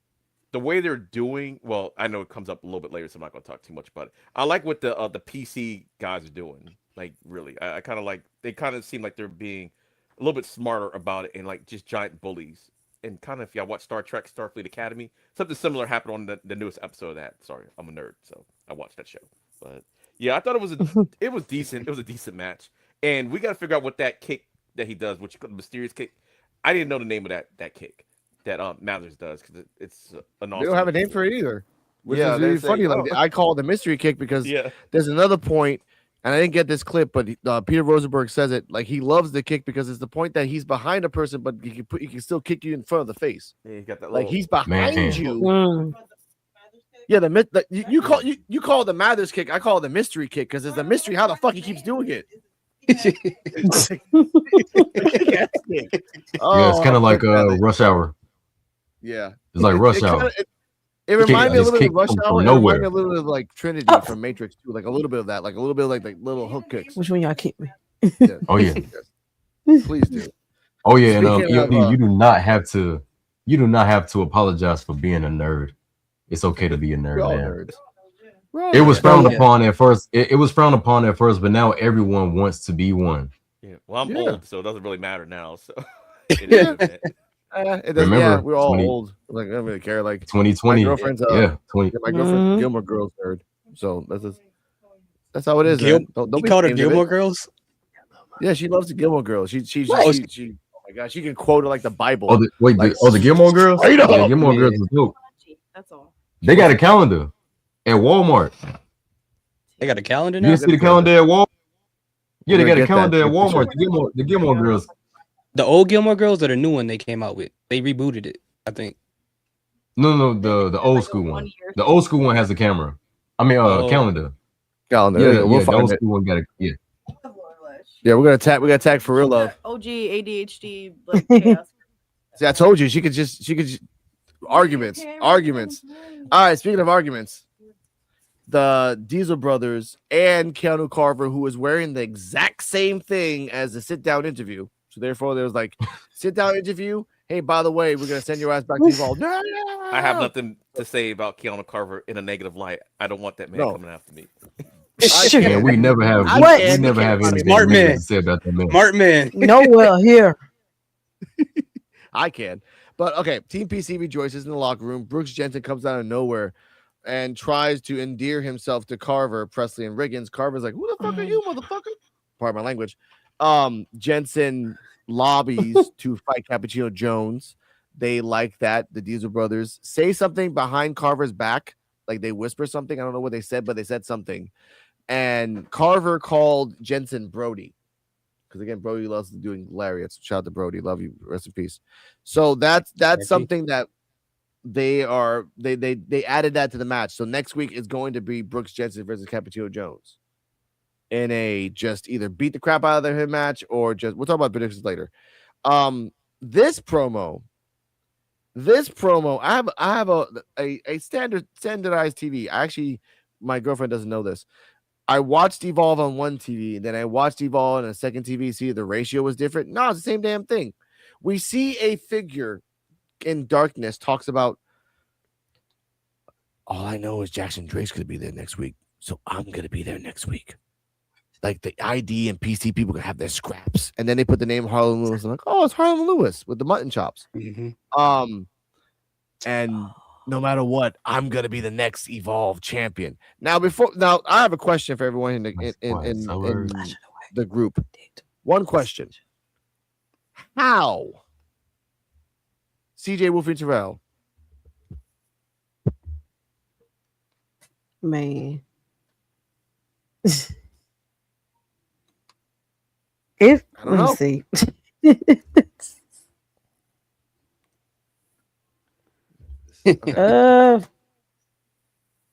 H: the way they're doing. Well, I know it comes up a little bit later, so I'm not gonna talk too much about it. I like what the PC guys are doing. Like really, I kind of like. They kind of seem like they're being a little bit smarter about it, and like just giant bullies. And kind of if y'all watch Star Trek, Starfleet Academy, something similar happened on the newest episode of that. Sorry, I'm a nerd, so I watched that show. But yeah, I thought it was decent. It was a decent match, and we got to figure out what that kick that he does, which the mysterious kick. I didn't know the name of that kick that Mathers does because it's an awesome.
B: They don't have a name for it either. Which is really funny. Like I call it the mystery kick because there's another point, and I didn't get this clip, but Peter Rosenberg says it like he loves the kick because it's the point that he's behind a person, but he can still kick you in front of the face.
H: Yeah, he got that
B: like he's behind you. Yeah, you call it the Mathers kick. I call it the mystery kick because it's a mystery how the fuck he keeps doing it.
D: Yeah, it's kind of like Rush Hour.
B: Yeah,
D: it's like Rush Hour.
B: It reminded me a little bit of Rush Hour. It reminded me a little bit of like Trinity from Matrix too, like a little bit of that, like a little bit of like little hook kicks.
C: Which one y'all kick me?
B: Yeah.
D: Oh yeah,
B: please do.
D: Oh yeah, and you do not have to apologize for being a nerd. It's okay to be a nerd, man.
B: Nerds. We're
D: It was
B: all
D: frowned
B: there.
D: upon at first. It was frowned upon at first, but now everyone wants to be one.
H: Yeah. Well, I'm
B: Yeah.
H: old, so it doesn't really matter now. So it is what it is.
B: It does,
D: Remember,
B: yeah, we're all
D: 20
B: old. Like I don't really care. Like
D: 2020.
B: my girlfriend's
D: Yeah, 20.
B: yeah, my girlfriend's
C: Mhm.
B: Gilmore Girls nerd. So that's how it is.
E: Gil-
B: Man. Don't
E: He
B: be
E: called her
B: ashamed of it.
E: Gilmore Girls.
B: Yeah, she loves the Gilmore Girls. She
E: Oh,
B: oh my god, she can quote it like the Bible.
D: Oh, the Gilmore Girls?
B: Straight up.
D: Yeah, Gilmore
B: Yeah.
D: Girls is dope.
F: That's all.
D: They got a calendar at Walmart.
E: they got a calendar
D: You
E: now.
D: didn't see the calendar at Walmart? Yeah, they
B: We're
D: got
B: gonna
D: a calendar
B: get
D: at
B: that.
D: Walmart. The Gilmore Girls.
E: The old Gilmore Girls or the new one they came out with? They rebooted it, I think.
D: No, the old school one. The old school one has a camera. I mean,
E: Oh.
D: calendar.
B: Calendar.
D: Yeah,
B: We'll
D: the
B: find
D: old
B: it.
D: school one got a
B: Yeah, we're gonna tag for real love.
F: OG ADHD like chaos.
B: See, I told you she could just arguments. All right, speaking of arguments, the Diesel brothers and Keanu Carver, who was wearing the exact same thing as the sit-down interview. So therefore, there was like sit-down interview. Hey, by the way, we're gonna send your ass back to Evolve. No,
H: I have nothing to say about Keanu Carver in a negative light. I don't want that man coming after me.
D: And we never have we never have anything
E: Smart man.
D: negative to say about that man.
E: Smart man.
C: Nowhere here.
B: I can. But okay, Team PC rejoices in the locker room. Brooks Jensen comes out of nowhere and tries to endear himself to Carver, Presley, and Riggins. Carver's like, "Who the fuck are you, motherfucker?" Pardon my language. Jensen lobbies to fight Cappuccino Jones. They like that. The Diesel brothers say something behind Carver's back, like they whisper something. I don't know what they said, but they said something. And Carver called Jensen Brody. Because again, Brody loves doing lariats. Shout out to Brody. Love you. Rest in peace. So that's something that they added that to the match. So next week is going to be Brooks Jensen versus Cappuccino Jones in a just either beat the crap out of him match or just we'll talk about predictions later. This promo, I have a standardized TV. My girlfriend doesn't know this. I watched Evolve on one TV, and then I watched Evolve on a second TV. See, the ratio was different. No, it's the same damn thing. We see a figure in darkness talks about, all I know is Jackson Drake's going to be there next week, so I'm going to be there next week. Like the ID and PC people can have their scraps, and then they put the name Harlan Lewis. I'm like, oh, it's Harlan Lewis with the mutton chops. And no matter what, I'm gonna be the next Evolve champion. Now, I have a question for everyone in the group. One question: how CJ Wolf and Terrell?
C: Man. Let me see.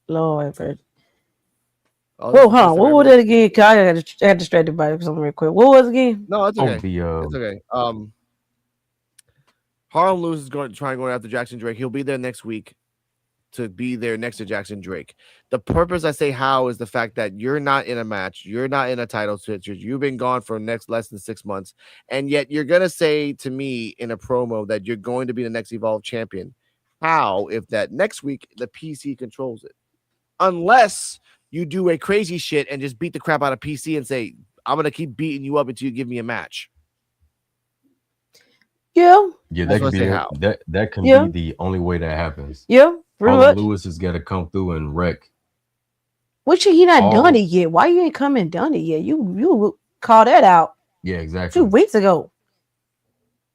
C: Lord, whoa, huh? What was that again? I got distracted by something real quick. What was it again?
B: No, it's okay. It's okay. Harlan Lewis is going after Jackson Drake. He'll be there next week to be there next to Jackson Drake. The purpose I say how is the fact that you're not in a match, you're not in a title picture, you've been gone for less than 6 months, and yet you're gonna say to me in a promo that you're going to be the next Evolve champion. How if that next week the PC controls it? Unless you do a crazy shit and just beat the crap out of PC and say, I'm gonna keep beating you up until you give me a match.
C: Yeah,
D: that could be that can be the only way that happens.
C: Yeah,
D: Harlan Lewis has got to come through and wreck.
C: Which he not done it yet? Why you ain't come and done it yet? You call that out.
D: Yeah, exactly.
C: 2 weeks ago.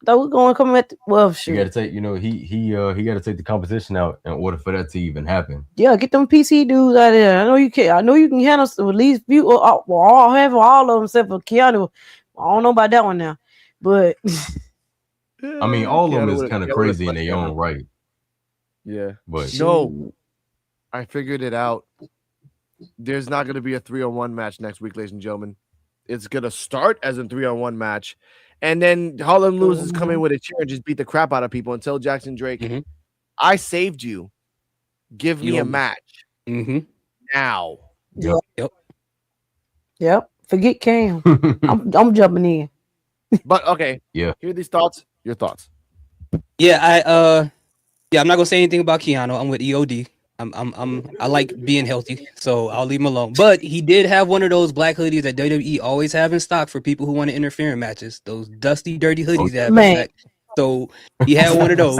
C: Thought we're going to come at shoot.
D: You got to take, he got to take the competition out in order for that to even happen.
C: Yeah, get them PC dudes out there. I know you can. I know you can handle at least few. All of them except for Keanu. I don't know about that one now, but
D: I mean, all of them is kind of crazy in their own right.
B: Yeah,
D: but
B: no, I figured it out. There's not going to be a 3-on-1 match next week, ladies and gentlemen. It's going to start as a 3-on-1 match. And then Harlan Lewis is coming with a chair and just beat the crap out of people until Jackson Drake, I saved you. Give me a match. Now.
C: Yep. Forget Cam. I'm jumping in.
B: But okay.
D: Yeah.
B: Here are these thoughts. Your thoughts.
E: Yeah, I'm not gonna say anything about Keanu. I'm with EOD. I like being healthy, so I'll leave him alone. But he did have one of those black hoodies that WWE always have in stock for people who want to interfere in matches. Those dusty, dirty hoodies they have in
C: Man.
E: back. So he had one of those.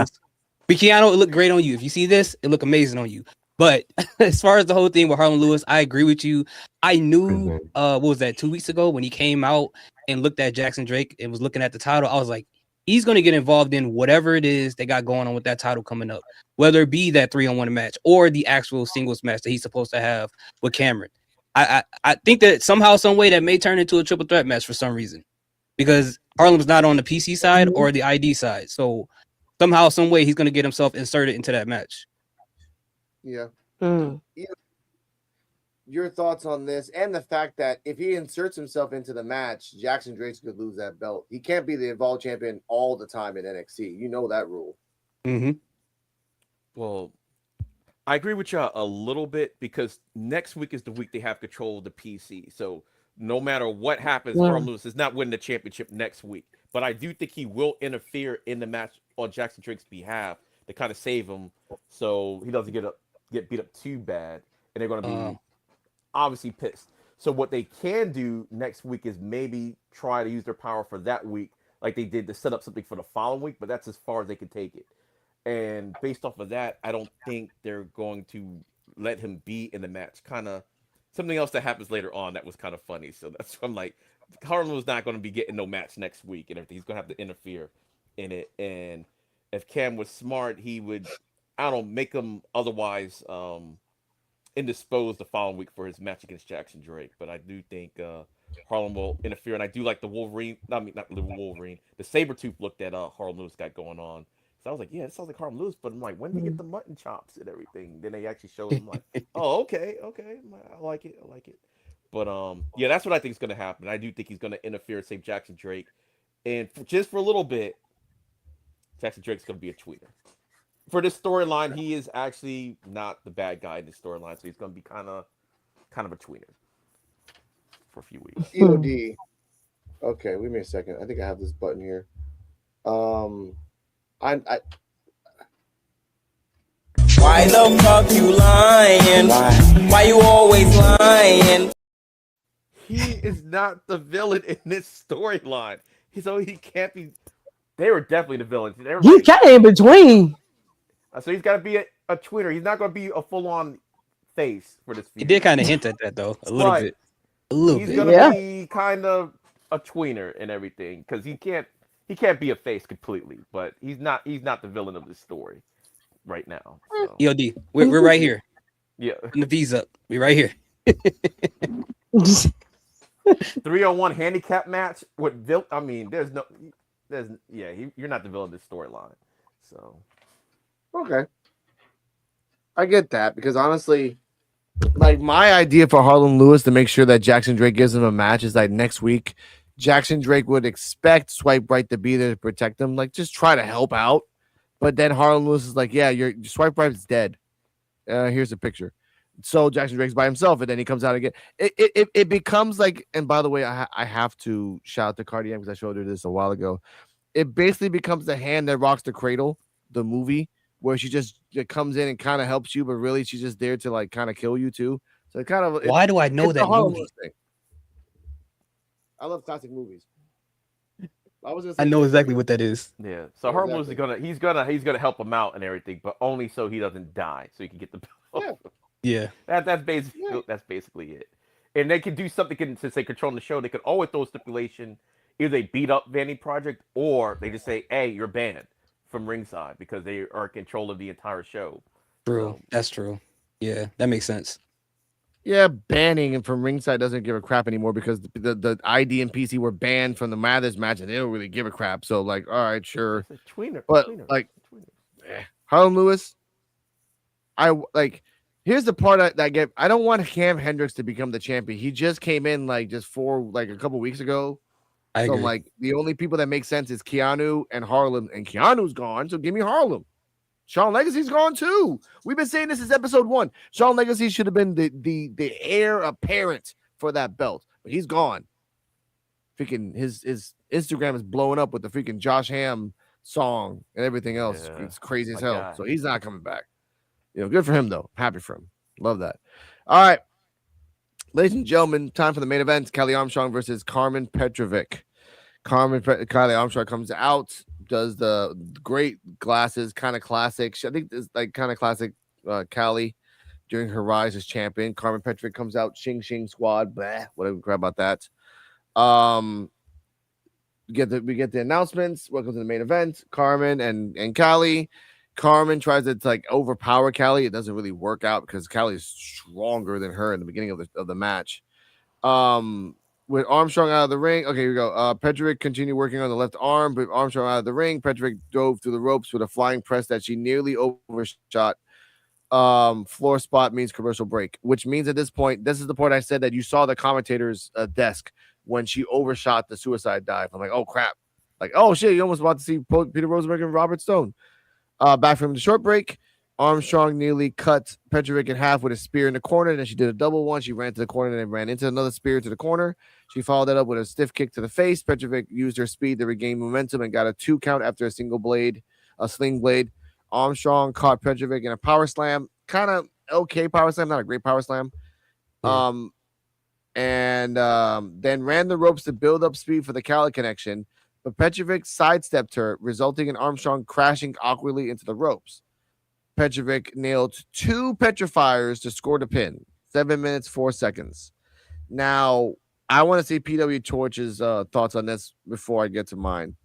E: But Keanu, it looked great on you. If you see this, it looked amazing on you. But as far as the whole thing with Harlan Lewis, I agree with you. I knew what was that 2 weeks ago when he came out and looked at Jackson Drake and was looking at the title. I was like, he's going to get involved in whatever it is they got going on with that title coming up, whether it be that 3-on-1 match or the actual singles match that he's supposed to have with Cameron. I think that somehow, some way, that may turn into a triple threat match for some reason, because Harlem's not on the PC side or the ID side. So somehow, some way, he's going to get himself inserted into that match.
B: Yeah.
C: Mm.
B: Your thoughts on this and the fact that if he inserts himself into the match, Jackson Drake could lose that belt. He can't be the Evolve champion all the time in NXT. You know that rule.
E: Mm-hmm.
H: Well, I agree with you a little bit, because next week is the week they have control of the PC. So no matter what happens, Harlan Lewis is not winning the championship next week. But I do think he will interfere in the match on Jackson Drake's behalf to kind of save him, so he doesn't get beat up too bad, and they're going to be obviously pissed. So what they can do next week is maybe try to use their power for that week, like they did to set up something for the following week. But that's as far as they can take it. And based off of that, I don't think they're going to let him be in the match. Kind of something else that happens later on that was kind of funny. So that's why I'm like, Harlan was not going to be getting no match next week and everything. He's going to have to interfere in it. And if Cam was smart, he would, I don't know, make him otherwise indisposed the following week for his match against Jackson Drake. But I do think Harlan will interfere. And I do like the Wolverine, not the Wolverine, the Sabretooth look that Harlan Lewis got going on. So I was like, yeah, it sounds like Harlan Lewis, but I'm like, when did he get the mutton chops and everything? Then they actually showed him, like, oh, okay, I like it. But yeah, that's what I think is going to happen. I do think he's going to interfere and save Jackson Drake, and just for a little bit, Jackson Drake's going to be a tweener. For this storyline, he is actually not the bad guy in this storyline, so he's going to be kind of a tweener for a few weeks.
B: P.O.D. Okay, wait me a second. I think I have this button here. I
J: Why the fuck you lying? Why you always lying?
H: He is not the villain in this storyline. So he can't be. They were definitely the villains.
C: He kind of in between.
H: So he's got to be a tweener. He's not going to be a full-on face for this feud.
E: He did kind of hint at that, though, a little bit.
H: He's going to be kind of a tweener and everything, because he can't be a face completely, but he's not the villain of this story right now. So.
E: EOD, we're right here.
H: Yeah.
E: And the V's up. We right here.
H: 3-on-1 handicap match with I mean, you're not the villain of this storyline. So
B: okay. I get that, because honestly, like, my idea for Harlan Lewis to make sure that Jackson Drake gives him a match is like next week, Jackson Drake would expect Swipe Right to be there to protect him, like just try to help out. But then Harlan Lewis is like, yeah, your Swipe Right is dead. Here's a picture. So Jackson Drake's by himself, and then he comes out again. It becomes like, and by the way, I have to shout out to Cardi M because I showed her this a while ago. It basically becomes The Hand That Rocks the Cradle, the movie, where she just comes in and kind of helps you, but really she's just there to like kind of kill you too. So it kind of.
E: Why do I know that movie?
B: I love classic movies.
E: I know exactly what that is.
H: Yeah. So Harlan Lewis is gonna help him out and everything, but only so he doesn't die, so he can get the belt.
E: Yeah.
H: That's basically it. And they can do something, since they control the show, they could always throw a stipulation. Either they beat up Vanity Project, or they just say, hey, you're banned from ringside because they are in control of the entire show.
E: True. That's true. Yeah, that makes sense.
B: Yeah, banning from ringside doesn't give a crap anymore, because the ID and PC were banned from the Mathers match, and they don't really give a crap. So, like, all right, sure.
H: It's a tweener.
B: But, like, Harlan Lewis, here's the part that I get. I don't want Cam Hendricks to become the champion. He just came in, like, a couple weeks ago.
E: I agree.
B: Like, the only people that make sense is Keanu and Harlem, and Keanu's gone, so give me Harlem. Shawn Legacy's gone too. We've been saying this since episode 1. Shawn Legacy should have been the heir apparent for that belt, but he's gone. Freaking his Instagram is blowing up with the freaking Josh Ham song and everything else.
H: Yeah.
B: It's crazy as hell.
H: God.
B: So he's not coming back. Good for him though. Happy for him. Love that. All right, ladies and gentlemen, time for the main event: Kelly Armstrong versus Carmen Petrovic. Kylie Armstrong comes out, does the great glasses, kind of classic. I think it's like kind of classic Callie during her rise as champion. Carmen Petrovic comes out, Shing Shing Squad, blah, whatever crap about that. We get the announcements. Welcome to the main event. Carmen and Callie. Carmen tries to like overpower Callie. It doesn't really work out because Callie is stronger than her in the beginning of the match. With Armstrong out of the ring. Okay, here we go. Petrovic continued working on the left arm, but Armstrong out of the ring. Petrovic dove through the ropes with a flying press that she nearly overshot. Floor spot means commercial break, which means at this point, this is the point I said that you saw the commentator's desk when she overshot the suicide dive. I'm like, oh crap. Like, oh shit, you almost about to see Peter Rosenberg and Robert Stone. Back from the short break. Armstrong nearly cut Petrovic in half with a spear in the corner. And then she did a double one. She ran to the corner and then ran into another spear to the corner. She followed that up with a stiff kick to the face. Petrovic used her speed to regain momentum and got a 2 count after a sling blade. Armstrong caught Petrovic in a power slam. Kind of okay power slam, not a great power slam.
E: Yeah.
B: Then ran the ropes to build up speed for the Cali connection. But Petrovic sidestepped her, resulting in Armstrong crashing awkwardly into the ropes. Petrovic nailed 2 petrifiers to score the pin. 7 minutes, 4 seconds. Now, I want to see PW Torch's thoughts on this before I get to mine.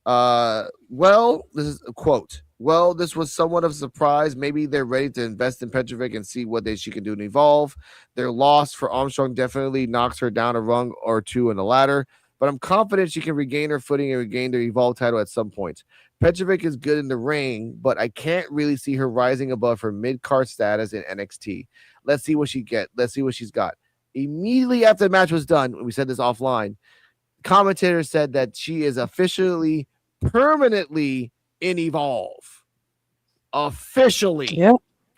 B: This is a quote. Well, this was somewhat of a surprise. Maybe they're ready to invest in Petrovic and see what she can do to evolve. Their loss for Armstrong definitely knocks her down a rung or 2 in the ladder, but I'm confident she can regain her footing and regain the Evolve title at some point. Petrovic is good in the ring, but I can't really see her rising above her mid-card status in NXT. Let's see what Let's see what she's got. Immediately after the match was done, we said this offline, commentator said that she is officially, permanently in Evolve. Officially.
C: Yep.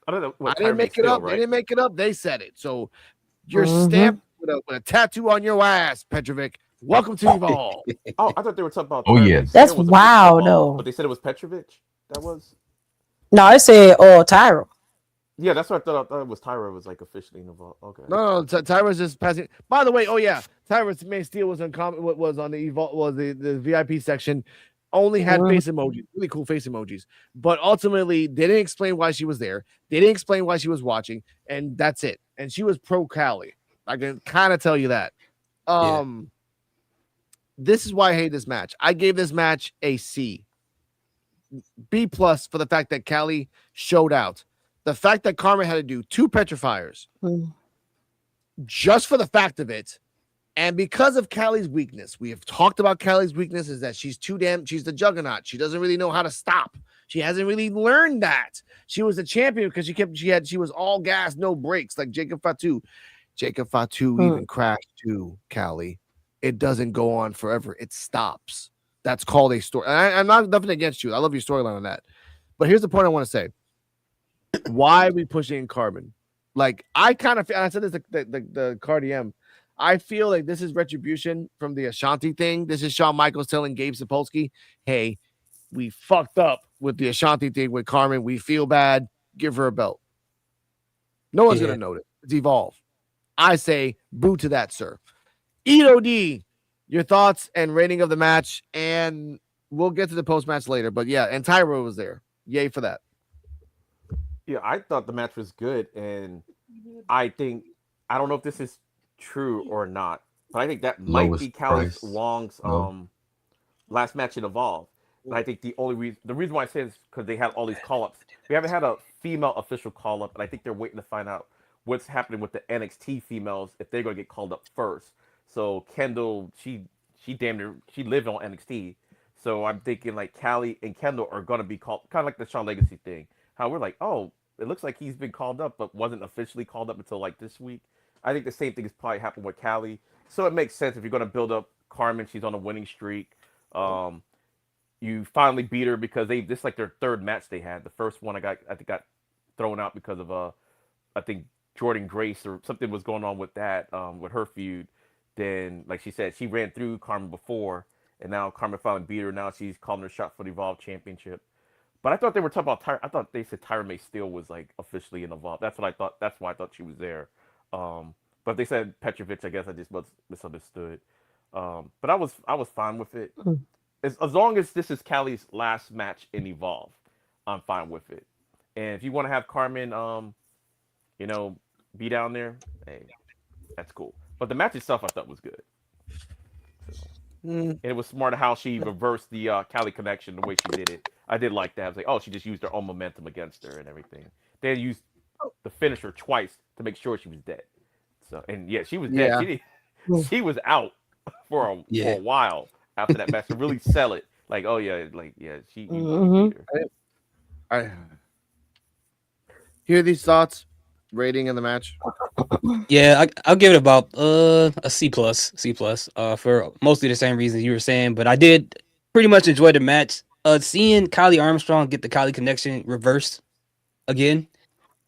H: I don't know.
B: I didn't make it up.
H: Right?
B: They didn't make it up. They said it. So you're stamped with a tattoo on your ass, Petrovic. Welcome to Evolve.
H: Oh, I thought they were talking about.
D: Oh, yeah.
C: That's wild, though.
H: But they said it was Petrovic. That was.
C: No, I said Tyra.
H: Yeah, that's what I thought. I thought it was Tyra was like officially involved. Okay.
B: No, Tyra's just passing. By the way, oh yeah, Tyra's main steal was on what was on the Evolve, was the VIP section. Only had face emojis, really cool face emojis. But ultimately, they didn't explain why she was there. They didn't explain why she was watching, and that's it. And she was pro Cali. I can kind of tell you that. This is why I hate this match. I gave this match a C. B+ for the fact that Cali showed out. The fact that Carmen had to do 2 petrifiers just for the fact of it, and because of Cali's weakness. We have talked about Cali's weakness is that she's she's the juggernaut. She doesn't really know how to stop. She hasn't really learned that. She was a champion because she was all gas, no brakes, like Jacob Fatu. Jacob Fatu even crashed too, Cali. It doesn't go on forever. It stops. That's called a story. I'm not nothing against you. I love your storyline on that. But here's the point I want to say. Why are we pushing Carmen? Like, I kind of feel, I said this the Cardium. I feel like this is retribution from the Ashanti thing. This is Shawn Michaels telling Gabe Sapolsky, hey, we fucked up with the Ashanti thing with Carmen. We feel bad. Give her a belt. No one's going to notice. It's Evolve. I say boo to that, sir. EOD, your thoughts and rating of the match, and we'll get to the post-match later. But yeah, and Tyro was there. Yay for that.
H: Yeah, I thought the match was good, and I don't know if this is true or not, but I think that might be Callie Wong's last match in Evolve. And I think the reason why I say this is because they had all these call-ups. We haven't had a female official call-up, and I think they're waiting to find out what's happening with the NXT females if they're going to get called up first. So Kendall, she damn near she lived on NXT, so I'm thinking like Callie and Kendall are going to be called, kind of like the Shawn Legacy thing. How we're like, oh, it looks like he's been called up, but wasn't officially called up until like this week. I think the same thing is probably happened with Callie. So it makes sense if you're going to build up Carmen. She's on a winning streak. You finally beat her because this is like their third match they had. The first one I think got thrown out because of I think Jordan Grace or something was going on with that with her feud. Then, like she said, she ran through Carmen before, and now Carmen finally beat her. Now she's calling her shot for the Evolve Championship. But I thought they were talking about I thought they said Tyra May Steele was like officially in Evolve. That's what I thought. That's why I thought she was there. But they said Petrovic. I guess I just misunderstood. But I was fine with it. As long as this is Callie's last match in Evolve, I'm fine with it. And if you want to have Carmen, you know, be down there, hey, that's cool. But the match itself, I thought was good. And it was smart how she reversed the Callie connection the way she did it. I did like that. I was like, oh, she just used her own momentum against her and everything. They used the finisher twice to make sure she was dead. So, and yeah, she was dead. She was out for a while after that match to really sell it. Like, oh yeah, she beat her.
B: I hear these thoughts. Rating in the match.
E: Yeah, I'll give it about a C plus for mostly the same reasons you were saying. But I did pretty much enjoy the match. Seeing Kylie Armstrong get the Kylie connection reversed again.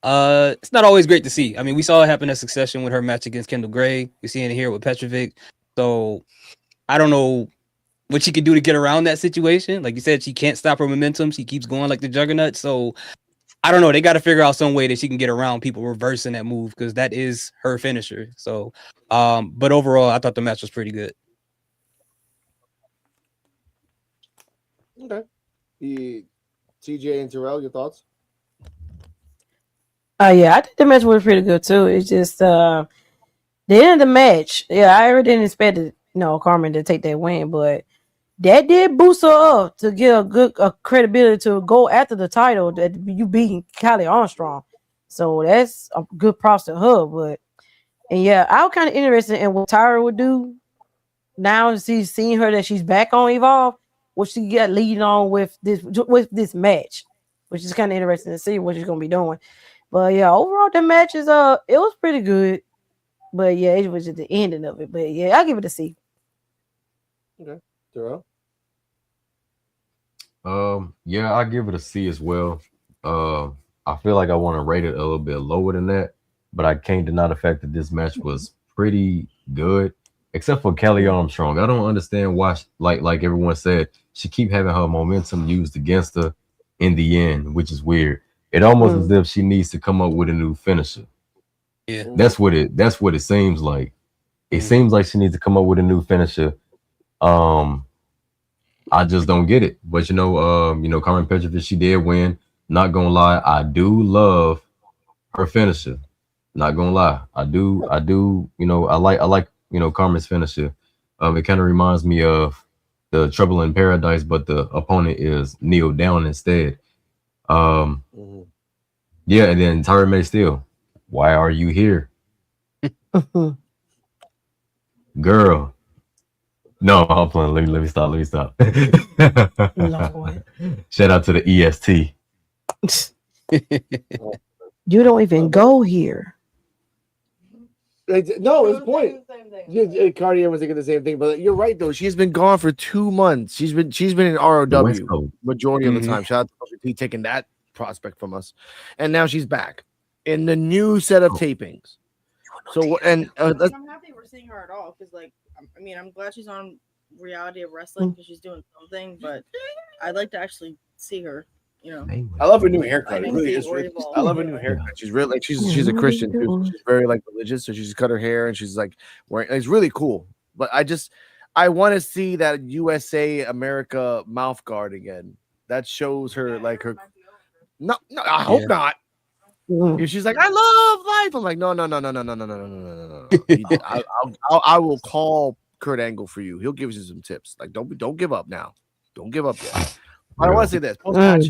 E: It's not always great to see. I mean, we saw it happen in succession with her match against Kendall Gray. We're seeing it here with Petrovic. So I don't know what she could do to get around that situation. Like you said, she can't stop her momentum. She keeps going like the juggernaut. So I don't know. They got to figure out some way that she can get around people reversing that move because that is her finisher. So, but overall, I thought the match was pretty good.
B: Okay. TJ and Terrell, your thoughts?
C: Yeah, I think the match was pretty good too. It's just the end of the match. Yeah, I really didn't expect Carmen to take that win, but that did boost her up to get a good credibility to go after the title that you beating Kylie Armstrong. So that's a good props to her. And yeah, I was kind of interested in what Tyra would do now. She's seeing her that she's back on Evolve. What she got leading on with this match, which is kind of interesting to see what she's gonna be doing. But yeah, overall the match is it was pretty good. But yeah, it was just the ending of it. But yeah, I'll give it a C.
B: Okay. Terrell?
D: Yeah, I give it a C as well. I feel like I want to rate it a little bit lower than that, but I can't deny the fact that this match was pretty good, except for Kelly Armstrong. I don't understand why, like everyone said, she keep having her momentum used against her in the end, which is weird. It almost as if she needs to come up with a new finisher.
E: Yeah,
D: that's what it seems like. It seems like she needs to come up with a new finisher. I just don't get it. But Carmen Petrovic, she did win. Not gonna lie, I do love her finisher. Not gonna lie, I do. I like Carmen's finisher. It kind of reminds me of the Trouble in Paradise, but the opponent is kneel down instead. Yeah, and then Tyra May Steele. Why are you here, girl? No, I'm playing. Let me stop. Shout out to the EST.
C: You don't even go here.
B: No, it's point. Cartier was thinking the same thing, but you're right though. She's been gone for 2 months. She's been in ROW majority of the time. Shout out to Coach P taking that prospect from us, and now she's back in the new set of tapings. So and
F: I'm happy we're seeing her at all because, I'm glad she's on Reality of Wrestling because she's doing something, but I'd like to actually see her.
B: I love her new haircut. It really is. I love her new haircut. She's really she's a Christian too. She's very religious, so she's cut her hair and she's wearing. It's really cool. But I want to see that USA America mouth guard again. That shows her her. No, I hope not. If she's like, I love life, I'm like, no. I will call Kurt Angle for you. He'll give you some tips. Don't give up now. Don't give up yet. I want to say this. Post-match,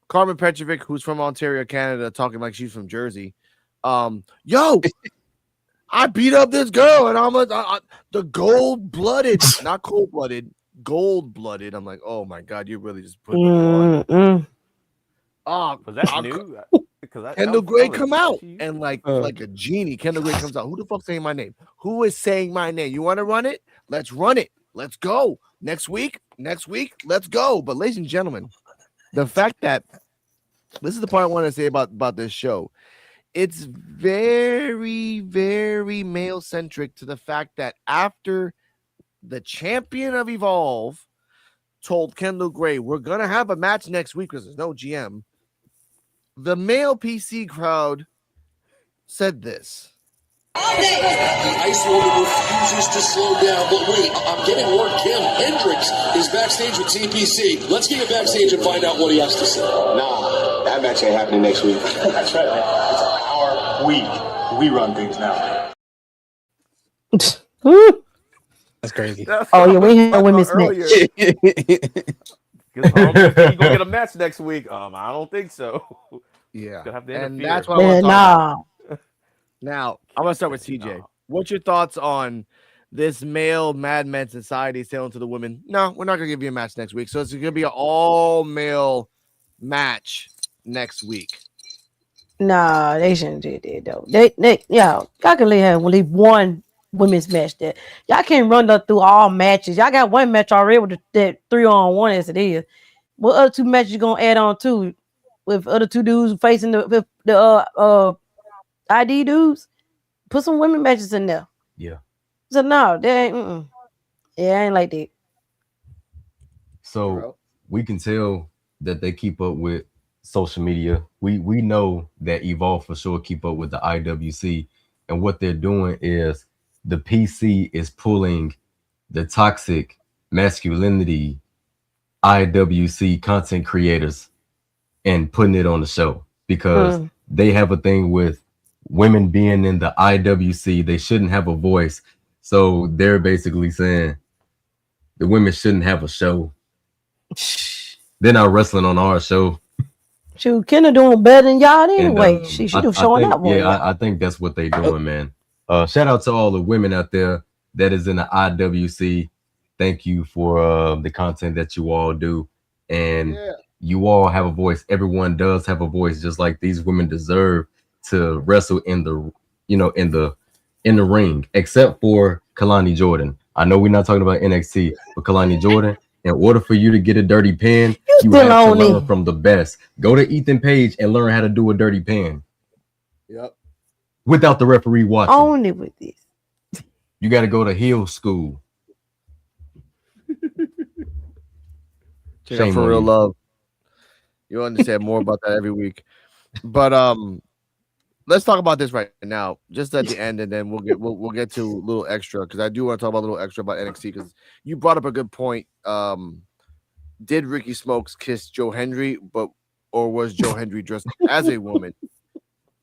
B: Carmen Petrovic, who's from Ontario, Canada, talking like she's from Jersey. Yo, I beat up this girl, and I'm the gold-blooded, not cold-blooded, gold-blooded. I'm like, oh my god, you really just put me on.
H: Was that new?
B: Kendall Gray come out and like a genie. Kendall Gray comes out. Who the fuck's saying my name? Who is saying my name? You want to run it? Let's run it. Let's go. Next week, let's go. But ladies and gentlemen, the fact that this is the part I want to say about this show. It's very, very male-centric to the fact that after the champion of Evolve told Kendall Gray, we're going to have a match next week because there's no GM, the male PC crowd said this.
I: The Ice Woman refuses to slow down. But wait, I'm getting word Kim Hendricks is backstage with TPC. Let's get him backstage and find out what he has to say.
K: Nah, that match ain't happening next week.
L: That's right, man. It's our week. We run things now.
E: That's crazy.
C: Oh yeah, we had a women's match.
H: Because I don't think he's gonna get a match next week. I don't think so.
B: Yeah,
H: Gonna have to
B: and
H: interfere.
B: that's what I want to talk
C: Nah.
B: about. Now, I'm gonna start with CJ. What's your thoughts on this male Madman Society saying to the women, no, we're not gonna give you a match next week. So it's gonna be an all-male match next week.
C: Nah, they shouldn't do that though. Y'all can have at least one women's match there. Y'all can't run through all matches. Y'all got one match already with that 3-on-1 as it is. What other two matches you gonna add on to with other two dudes facing the ID dudes? Put some women matches in there.
D: Yeah.
C: So no, they ain't. Yeah, I ain't like that.
D: So we can tell that they keep up with social media. We know that Evolve for sure keep up with the IWC, and what they're doing is the PC is pulling the toxic masculinity IWC content creators and putting it on the show because they have a thing with women being in the IWC. They shouldn't have a voice. So they're basically saying the women shouldn't have a show. They're not wrestling on our show.
C: Shoot, Kendall doing better than y'all anyway. She do showing up.
D: I think that's what they doing, man. Shout out to all the women out there that is in the IWC. Thank you for the content that you all do. And you all have a voice. Everyone does have a voice, just like these women deserve to wrestle in the, in the ring, except for Kalani Jordan. I know we're not talking about NXT, but Kalani Jordan, in order for you to get a dirty pen, you have to learn from the best. Go to Ethan Page and learn how to do a dirty pen.
B: Yep.
D: Without the referee watching.
C: Own it with this.
D: You got to go to heel school.
B: Check out For Real Love. You'll understand more about that every week. But let's talk about this right now, just at the end, and then we'll get to a little extra because I do want to talk about a little extra about NXT because you brought up a good point. Did Ricky Smokes kiss Joe Hendry, or was Joe Hendry dressed as a woman?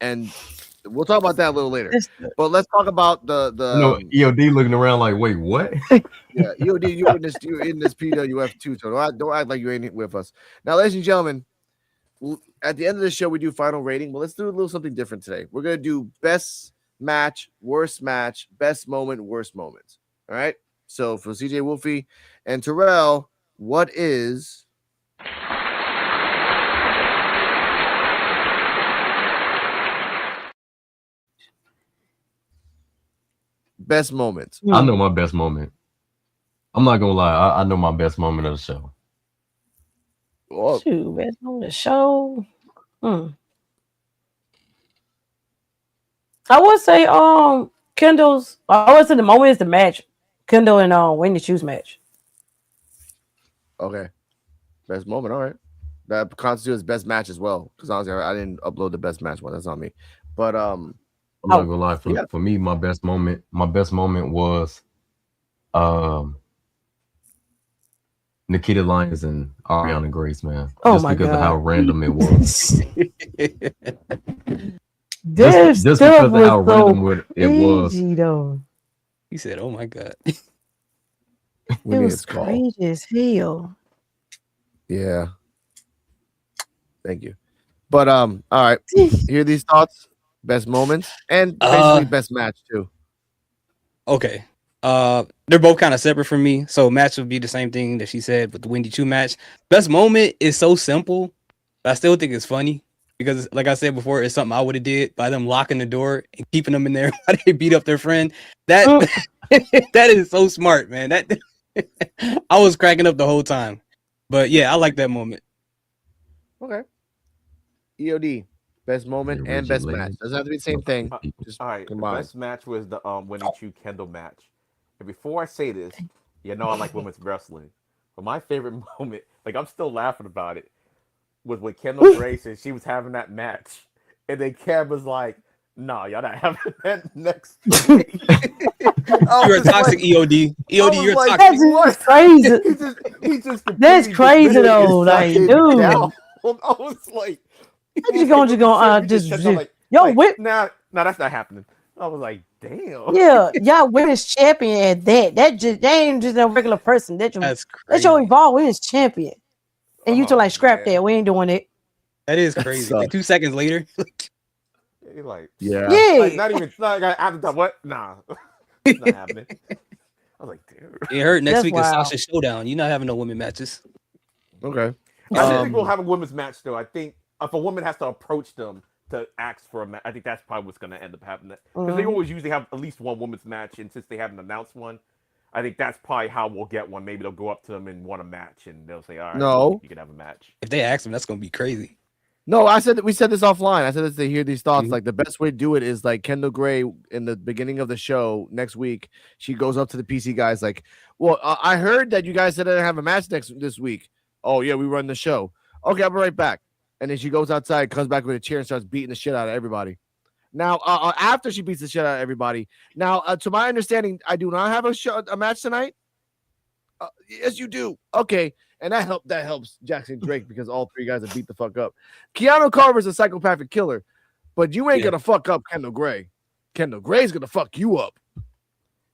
B: And we'll talk about that a little later. But let's talk about the
D: EOD looking around like, wait, what?
B: Yeah, EOD, you're in this P.W.F too, so don't act like you ain't with us. Now, ladies and gentlemen, at the end of the show, we do final rating, but let's do a little something different today. We're going to do best match, worst match, best moment, worst moments. All right? So for CJ Wolfie and Terrell, what is best moments?
D: I know my best moment. I'm not going to lie. I know my best moment of the show.
C: Shoot, best on the show. I would say Kendall's. I would say the moment is the match. Kendall and Wendy Choose match.
B: Okay, best moment. All right, that constitutes best match as well. Because honestly, I didn't upload the best match one. That's on me. But I'm
D: not gonna lie. For me, my best moment was Nikita Lyons and Ariana Grace, man. Just because of how random it was. just because of how random it was.
C: Though.
E: He said, "Oh my god."
C: It was crazy as hell.
B: Yeah. Thank you. But all right. Hear these thoughts, best moments, and basically best match too.
E: Okay. They're both kind of separate from me. So match would be the same thing that she said with the Wendy Chu match. Best moment is so simple, but I still think it's funny because, like I said before, it's something I would have did by them locking the door and keeping them in there while they beat up their friend. That that is so smart, man. That I was cracking up the whole time. But yeah, I like that moment.
B: Okay. EOD, best moment and best match. Doesn't have to be the same thing. Just
H: all right.
B: combine.
H: The best match was the Wendy Chu Kendall match. And before I say this, you know I like women's wrestling. But my favorite moment, like I'm still laughing about it, was when Kendall Gray said she was having that match, and then Cam was like, "Nah, y'all not having that next week."
E: You're a toxic EOD. EOD, you're a toxic.
C: That's just crazy.
H: He just
C: That's
H: completely
C: crazy
H: dismissed it
C: though.
H: and
C: Like,
H: shut it
C: dude,
H: down. I was like,
C: you gonna just yo whip.
H: nah, that's not happening. I was like, damn.
C: Yeah, y'all women's champion at that. That ain't just a regular person. That's
E: crazy.
C: your Evolve Women's champion. And you
H: Oh,
C: to like scrap
H: man.
C: that. We ain't doing it.
E: That is crazy. Like 2 seconds later.
H: He like,
B: Yeah.
H: like not even like after that. What? Nah, it's not happening. I was like, dude.
E: It hurt. Next
C: That's
E: week is
C: wild.
E: Sasha Showdown. You're not having no women matches.
B: Okay.
H: I think we'll have a women's match though. I think if a woman has to approach them to ask for a match, I think that's probably what's going to end up happening. Because they always usually have at least one women's match, and since they haven't announced one, I think that's probably how we'll get one. Maybe they'll go up to them and want a match, and they'll say, "All right,
B: No,
H: you can have a match."
E: If they ask them, that's gonna be crazy.
B: No, I said that we said this offline. I said this to hear these thoughts. Like the best way to do it is like Kendall Gray in the beginning of the show next week. She goes up to the PC guys like, "Well, I heard that you guys said I didn't have a match this week. Oh yeah, we run the show. Okay, I'll be right back." And then she goes outside, comes back with a chair, and starts beating the shit out of everybody. Now, after she beats the shit out of everybody, now to my understanding, I do not have a match tonight. Yes, you do. Okay. And that helps Jackson Drake because all three guys have beat the fuck up. Keanu Carver's a psychopathic killer, but you ain't gonna fuck up Kendall Gray. Kendall Gray's gonna fuck you up.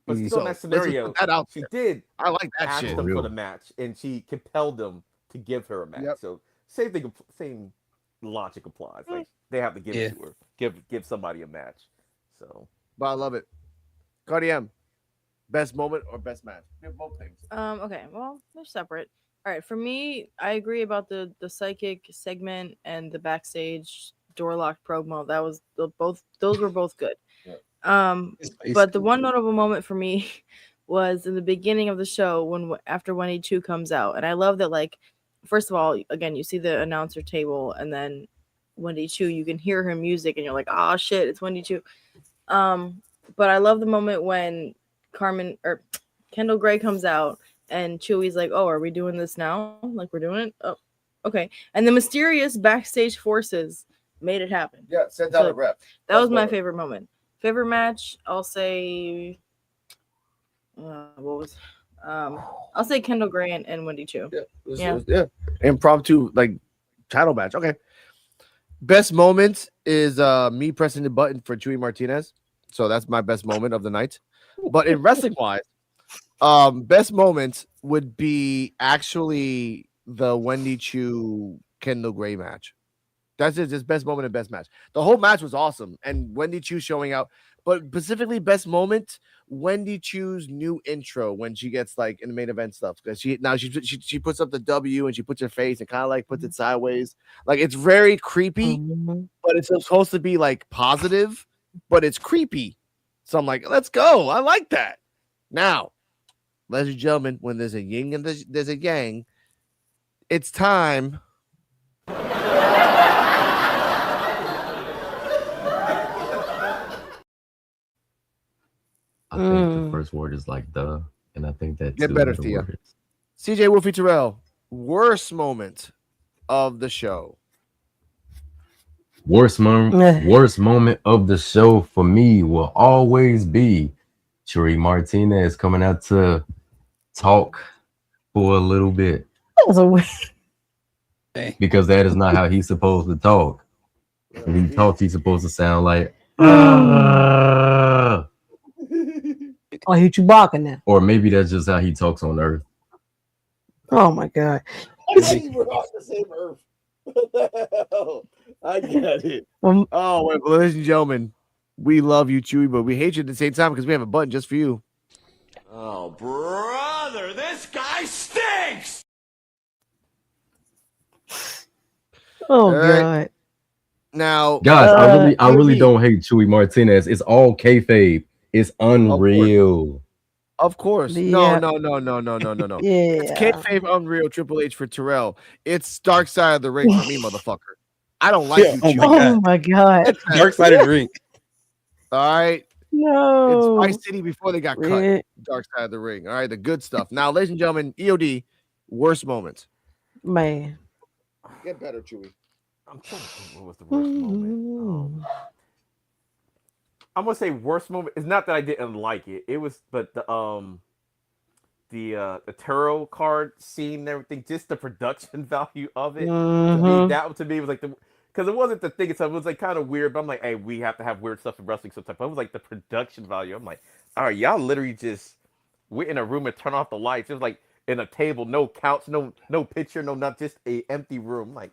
H: But still, in that scenario, she did.
B: I like that
H: ask
B: shit.
H: them for the match, and she compelled them to give her a match.
B: Yep.
H: So same thing, same logic applies. Like they have to give it to her, give somebody a match. So,
B: but I love it. Cardi M, best moment or best match? We have both things.
F: Okay, well, they're separate. All right, for me, I agree about the psychic segment and the backstage door lock promo. That was those were both good. But the one notable moment for me was in the beginning of the show after Wendy 2 comes out. And I love that, like, first of all, again, you see the announcer table and then Wendy 2, you can hear her music and you're like, oh shit, it's Wendy 2. But I love the moment when Kendall Gray comes out and Chewy's like, oh, are we doing this now? Like, we're doing it? Oh, okay. And the mysterious backstage forces made it happen.
B: Yeah, sent out a rep.
F: That was my favorite moment. Favorite match, I'll say I'll say Kendall Gray and Wendy 2.
B: Yeah. Impromptu, like, title match. Okay. Best moment is me pressing the button for Chewy Martinez. So that's my best moment of the night. But in wrestling wise, best moment would be actually the Wendy Chu Kendall Gray match. That's just best moment and best match. The whole match was awesome, and Wendy Chu showing out. But specifically, best moment, Wendy Chu's new intro when she gets like in the main event stuff. Because she puts up the W and she puts her face and kind of like puts it sideways. Like it's very creepy, but it's supposed to be like positive, but it's creepy. So I'm like, let's go. I like that. Now, ladies and gentlemen, when there's a yin and there's a yang, it's time.
D: I think the first word is like the, and I think that
B: Get better, Thea. CJ Wolfie Terrell, worst moment of the show.
D: Worst moment of the show for me will always be Chewy Martinez coming out to talk for a little bit.
C: That was a weird.
D: Because that is not how he's supposed to talk. When he talks, he's supposed to sound like
C: Oh, he Chewbacca now.
D: Or maybe that's just how he talks on Earth.
C: Oh my god.
B: We're off the same Earth. What the hell? I get it. Oh, wait, ladies and gentlemen, we love you, Chewy, but we hate you at the same time because we have a button just for you.
A: Oh, brother, this guy stinks!
C: Oh,
B: right.
C: God.
B: Now,
D: guys, I really don't hate Chewy Martinez. It's all kayfabe. It's unreal.
B: Of course.
C: Yeah.
B: No.
C: Yeah.
B: It's kayfabe unreal Triple H for Terrell. It's Dark Side of the Ring for me, motherfucker. I don't like you, Chewy.
C: Oh my god.
E: Dark Side of the Ring.
B: All right.
C: No.
B: It's Vice City before they got cut. Dark Side of the Ring. All right, the good stuff. Now, ladies and gentlemen, EOD, Worst moment.
C: Man.
B: Get better, Chewy.
H: I'm trying to think what was the worst moment. I'm gonna say worst moment. It's not that I didn't like it. It was, but the Terrell card scene and everything, just the production value of it. To me, that to me was like because it wasn't the thing itself. It was like kind of weird, but I'm like, hey, we have to have weird stuff in wrestling sometimes. But it was like the production value. I'm like, all right, y'all literally just went in a room and turned off the lights. It was like in a table, no couch, no picture, no not just a empty room. Like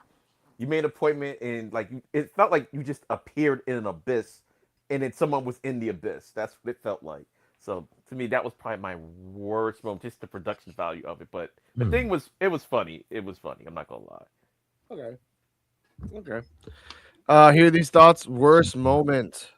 H: you made an appointment and like it felt like you just appeared in an abyss, and then someone was in the abyss. That's what it felt like. So to me, that was probably my worst moment, just the production value of it. But the thing was, it was funny. It was funny. I'm not gonna lie.
B: Okay. Hear these thoughts. Worst moment.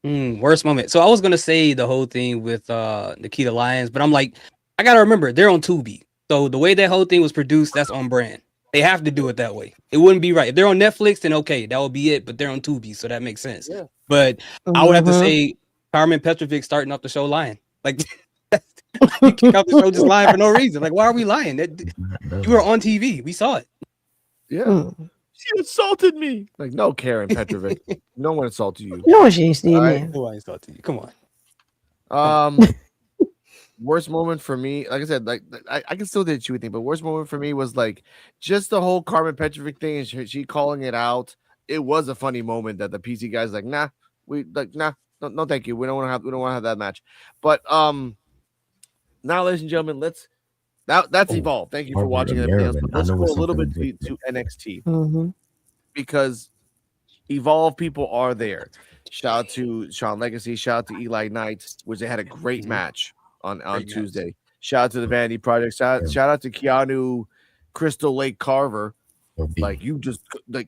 E: Worst moment. So I was gonna say the whole thing with Nikita Lyons, but I'm like, I gotta remember they're on Tubi. So the way that whole thing was produced, that's on brand. They have to do it that way. It wouldn't be right. If they're on Netflix, then okay, that would be it. But they're on Tubi, so that makes sense.
B: Yeah.
E: But I would have to say Carmen Petrovic starting off the show lying. Like you kick out the show just lying for no reason. Like, why are we lying? You were on TV. We saw it.
B: Yeah. She insulted me. Like, no, Karen Petrovic. No one insulted you.
C: No, she ain't seen
B: Right?
C: that.
E: No one insulted you. Come on.
B: Worst moment for me, like I said, like I can still do the Chewy thing, but worst moment for me was like just the whole Carmen Petrovic thing and she calling it out. It was a funny moment that the PC guys like, nah, no, thank you. We don't want to have that match. But now, ladies and gentlemen, that's Evolve. Thank you for watching everything else. But let's go a little bit to NXT because Evolve people are there. Shout out to Sean Legacy. Shout out to Eli Knight, which they had a great match on Tuesday. Shout out to the Vanity Project. Shout out to Keanu Crystal Lake Carver. Like you just
D: to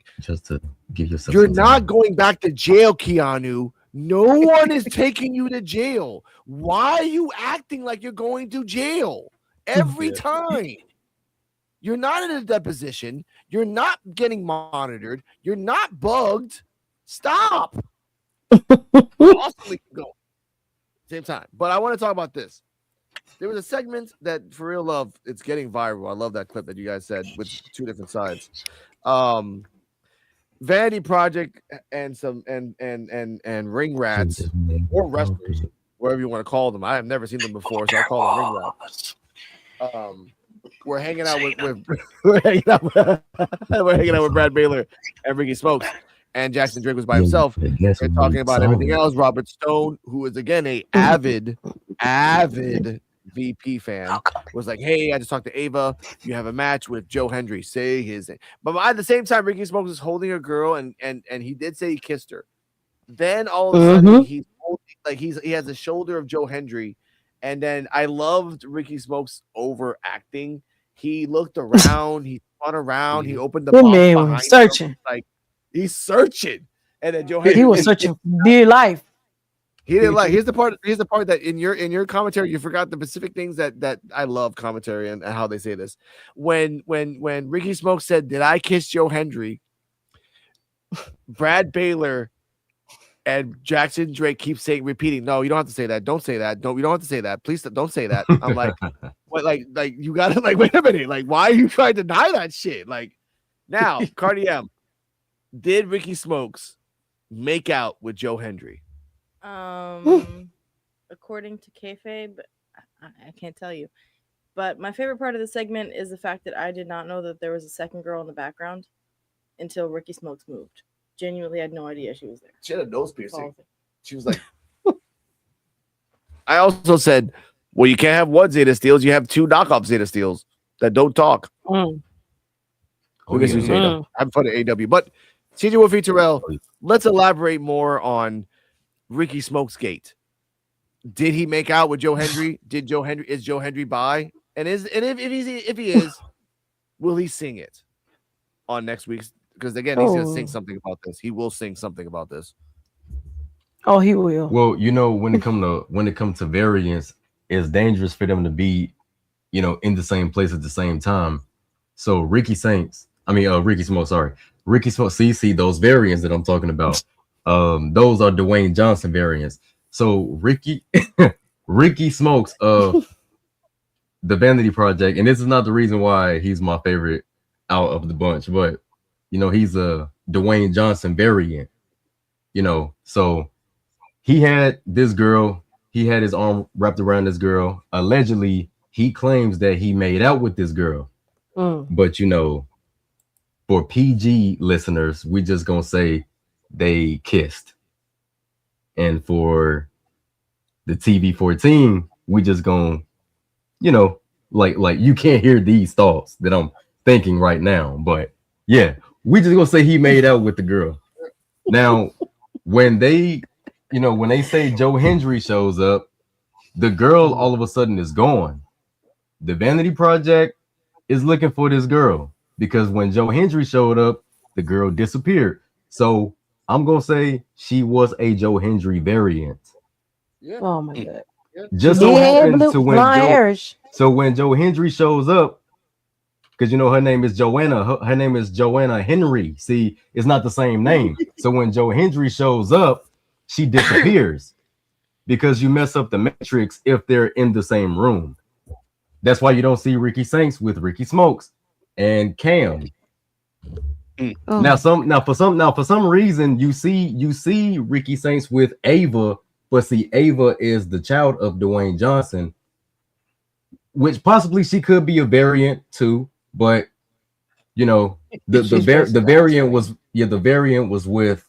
D: give yourself.
B: You're not going back to jail, Keanu. No one is taking you to jail. Why are you acting like you're going to jail every time? You're not in a deposition. You're not getting monitored. You're not bugged. Stop. Awesomely go. Same time. But I want to talk about this. There was a segment that for real love, it's getting viral. I love that clip that you guys said with two different sides. Vanity Project and some and ring rats or wrestlers, whatever you want to call them. I have never seen them before, so I call them ring rats. We're hanging out with we're hanging out with Brad Baylor and Ricky Smokes, and Jackson Drake was by himself. They're talking about everything else. Robert Stone, who is again a avid VP fan, was like, hey, I just talked to Ava. You have a match with Joe Hendry. Say his name. But at the same time, Ricky Smokes is holding a girl, and he did say he kissed her. Then all of a sudden, he's holding, like he has the shoulder of Joe Hendry. And then I loved Ricky Smokes overacting. He looked around, he spun around, he opened the box behind
C: searching.
B: him, like he's searching. And then Joe
C: He was searching for dear life.
B: He didn't like. Here's the part that in your commentary you forgot the specific things that I love commentary and how they say this. When Ricky Smokes said, "Did I kiss Joe Hendry?" Brad Baylor and Jackson Drake keep repeating, "No, you don't have to say that. Don't say that. You don't have to say that. Please don't say that." I'm like, what? Like you gotta wait a minute. Like, why are you trying to deny that shit? Like, now, Cardi M, did Ricky Smokes make out with Joe Hendry?
F: According to kayfabe, I can't tell you. But my favorite part of the segment is the fact that I did not know that there was a second girl in the background until Ricky Smokes moved. Genuinely had no idea she was there.
B: She had a nose piercing. She was like, I also said, well, you can't have one Zeta Steels. You have two knockoff Zeta Steels that don't talk. Who gets you Zeta? I'm fun at AW. But CJ Wolfie Terrell, let's elaborate more on Ricky Smokes Gate. Did he make out with Joe Hendry? Is Joe Hendry bi? And if he is, will he sing it on next week's? Because again, he's gonna sing something about this. He will sing something about this.
C: Oh, he will.
D: Well, when it comes to variants, it's dangerous for them to be, in the same place at the same time. So Ricky Smokes, see those variants that I'm talking about. Those are Dwayne Johnson variants. So Ricky Smokes, the Vanity Project, and this is not the reason why he's my favorite out of the bunch, but you know, he's a Dwayne Johnson variant, you know. So he had this girl, he had his arm wrapped around this girl. Allegedly, he claims that he made out with this girl. But you know, for PG listeners, we just gonna say they kissed. And for the TV-14, we just gonna, you know, like you can't hear these thoughts that I'm thinking right now. But yeah, we just gonna say he made out with the girl. Now, when they, you know, when they say Joe Hendry shows up, the girl all of a sudden is gone. The Vanity Project is looking for this girl because when Joe Hendry showed up, the girl disappeared. So I'm gonna say she was a Joe Hendry variant.
B: Yeah.
C: Oh my god.
D: Just so happens to when Joe Hendry shows up, because you know her name is Joanna. Her name is Joanna Henry. See, it's not the same name. So when Joe Hendry shows up, she disappears because you mess up the matrix if they're in the same room. That's why you don't see Ricky Saints with Ricky Smokes and Cam. Now for some reason you see Ricky Saints with Ava, but see Ava is the child of Dwayne Johnson, which possibly she could be a variant too, but you know the variant was with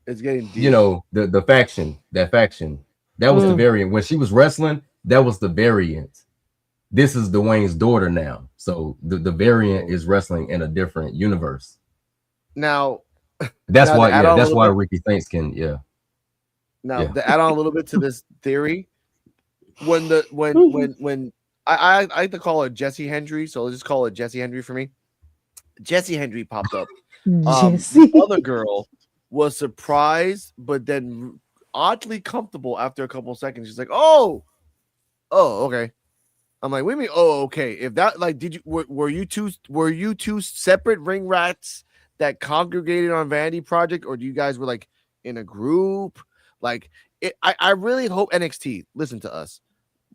B: it's getting deep.
D: You know the faction that was the variant when she was wrestling. That was the variant. This is Dwayne's daughter now, so the variant is wrestling in a different universe.
B: Now
D: that's why Ricky Saints can to
B: add on a little bit to this theory, when I like to call her Jesse Hendry, so let's just call it Jesse Hendry for me. Jesse Hendry popped up. The other girl was surprised, but then oddly comfortable after a couple of seconds. She's like, oh, okay. I'm like, what do you mean? Oh, okay. If that, like, were you two separate ring rats that congregated on Vanity Project, or do you guys were like in a group? Like, I really hope NXT listen to us.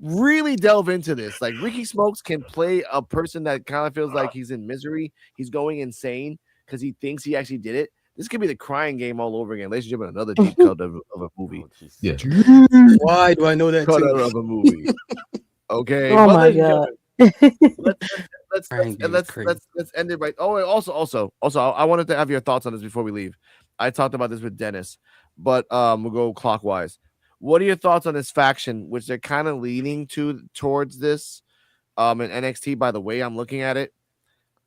B: Really delve into this. Like, Ricky Smokes can play a person that kind of feels like he's in misery. He's going insane because he thinks he actually did it. This could be the crying game all over again. Relationship in another deep cut of a movie.
D: Yeah.
E: Why do I know that?
B: Cut of a movie. Okay.
C: Oh my god.
B: Let's end it right. Oh, also, I wanted to have your thoughts on this before we leave. I talked about this with Dennis, but we'll go clockwise. What are your thoughts on this faction, which they're kind of leaning towards this in NXT? By the way, I'm looking at it.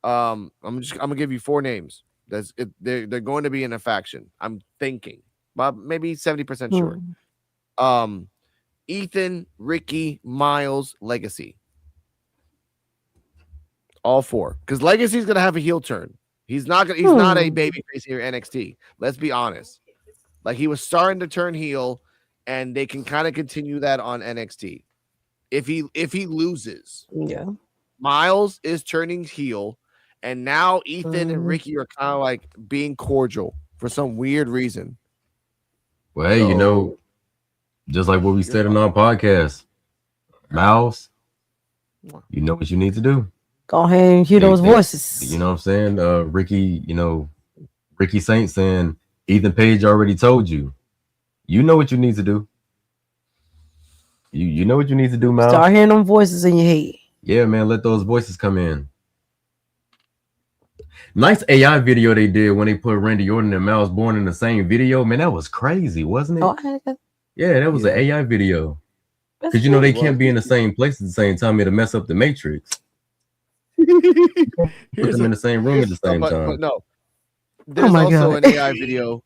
B: I'm gonna give you 4 names. They're going to be in a faction. I'm thinking, but maybe 70% sure. Ethan, Ricky, Miles, Legacy. All 4, because Legacy's gonna have a heel turn. He's not a babyface here at NXT. Let's be honest. Like, he was starting to turn heel, and they can kind of continue that on NXT. If he loses, Miles is turning heel, and now Ethan and Ricky are kind of like being cordial for some weird reason.
D: Well, hey, you know, just like what we said in our podcast, Miles, you know what you need to do.
C: Go ahead and hear those voices.
D: You know what I'm saying? Ricky, you know, Ricky Saints and Ethan Page already told you. You know what you need to do. You know what you need to do, Miles.
C: Start hearing them voices in your head.
D: Yeah, man, let those voices come in. Nice AI video they did when they put Randy Orton and Miles Bourne in the same video. Man, that was crazy, wasn't it? Yeah, that was an AI video. Because you know they can't be in the same place at the same time. It'll mess up the matrix. Put them in the same room at the same time.
B: But no, there's also an AI video.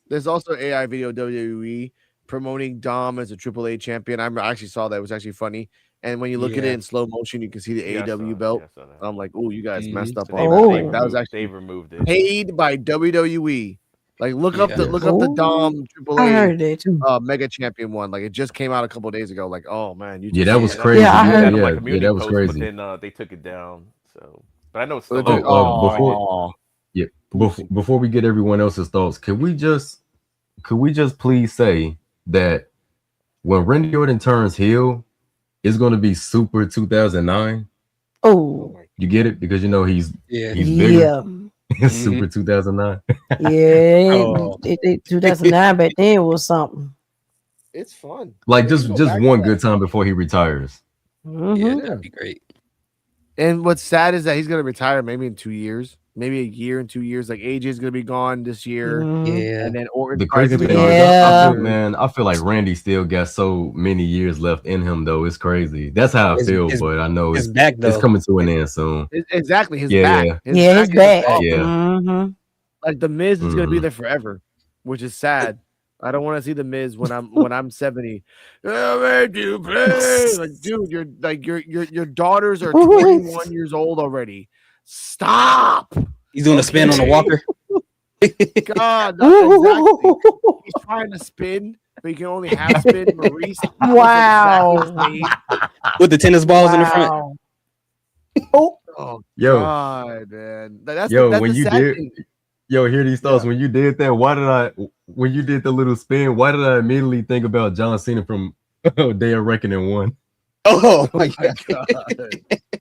B: There's also an AI video WWE promoting Dom as a AAA champion. I actually saw that. It was actually funny. And when you look at it in slow motion, you can see the AEW belt. I'm like, oh, you guys messed up.
H: That
B: was actually
H: they removed it.
B: Paid by WWE. Like, look up the Dom AAA Mega Champion one. Like, it just came out a couple days ago. Like, oh man,
D: that was crazy.
H: That was crazy. But then they took it down. So, but I know it's still
D: before we get everyone else's thoughts, could we just please say that when Randy Orton turns heel, It's going to be Super 2009.
C: Oh,
D: You get it? Because you know he's
E: Yeah.
C: yeah.
D: bigger. Super 2009.
C: Yeah,
E: Oh.
C: 2009 back then was something.
B: It's fun.
D: Like
B: You go
D: just
B: back
D: one
B: to
D: good
B: that.
D: time before he retires.
E: Yeah,
C: Mhm.
E: that'd be great.
B: And what's sad is that he's gonna retire maybe in 2 years, maybe a year and 2 years. Like AJ's gonna be gone this year,
C: Mhm.
E: Yeah.
B: and then Orton's
D: The
B: probably
D: crazy
B: gonna be
D: thing
B: gone.
D: is,
C: Yeah.
D: I feel like Randy still got so many years left in him, though. It's crazy. That's how I feel, but I know
E: His back
D: it's
E: though.
D: coming to an end soon.
B: Exactly, his
D: Yeah,
B: back.
D: yeah,
C: Yeah, his
B: is
C: back.
B: up.
D: yeah.
C: Mm-hmm.
B: Like the Miz is gonna be
D: Mhm.
B: there forever, which is sad. I don't want to see the Miz when I'm 70. I made you play. Like, dude, your daughters are 21 years old already. Stop.
E: He's doing a spin on the
B: Okay?
E: walker.
B: God, exactly. He's trying to spin, but he can only half spin. Maurice looks
C: Wow.
B: exactly the same.
E: With the tennis balls in the front.
C: Wow. Oh,
B: Oh
D: Yo,
B: God, man. That's
D: when
B: the
D: you
B: sad
D: did,
B: thing.
D: hear these thoughts. When you did that, when you did the little spin, why did I immediately think about John Cena from Day of Reckoning 1?
E: Oh
B: Oh
E: my
B: my
E: god.
B: God.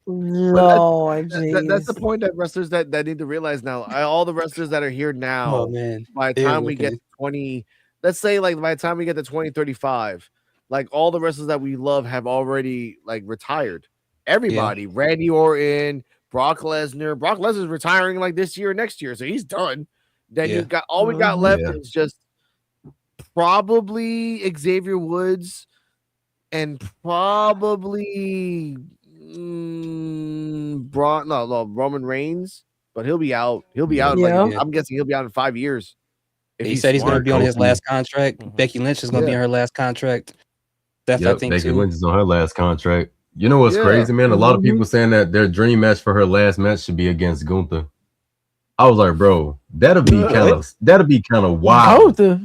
C: Lord
B: That's the
C: jeez.
B: point that wrestlers that need to realize now. All the wrestlers that are here now,
E: Oh man.
B: by the
E: They are
B: time we get
E: reckoning.
B: to 20, let's say like by the time we get to 2035, like all the wrestlers that we love have already like retired. Everybody, Randy Orton, Brock Lesnar. Brock Lesnar's retiring like this year or next year, so he's done. Then
E: Yeah.
B: you got all we got
C: Mhm.
B: left
D: Yeah.
B: is just probably Xavier Woods and probably Roman Reigns, but he'll be out. He'll be out. Like
C: Yeah.
E: Yeah.
B: I'm guessing he'll be out in 5 years. If
E: He
B: he's
E: said he's going to
B: smart.
E: be on his
D: Kofi.
E: last contract.
H: Mhm.
E: Becky Lynch is going to be
B: Yeah.
E: on her last contract. Steph, I
D: Yep,
E: think
D: Becky
E: too.
D: Lynch is on her last contract. You know what's
B: Yeah.
D: crazy, man? A lot of
C: Mhm.
D: people saying that their dream match for her last match should be against Gunther. I was like, bro, that'll be kind of wild.
C: Both.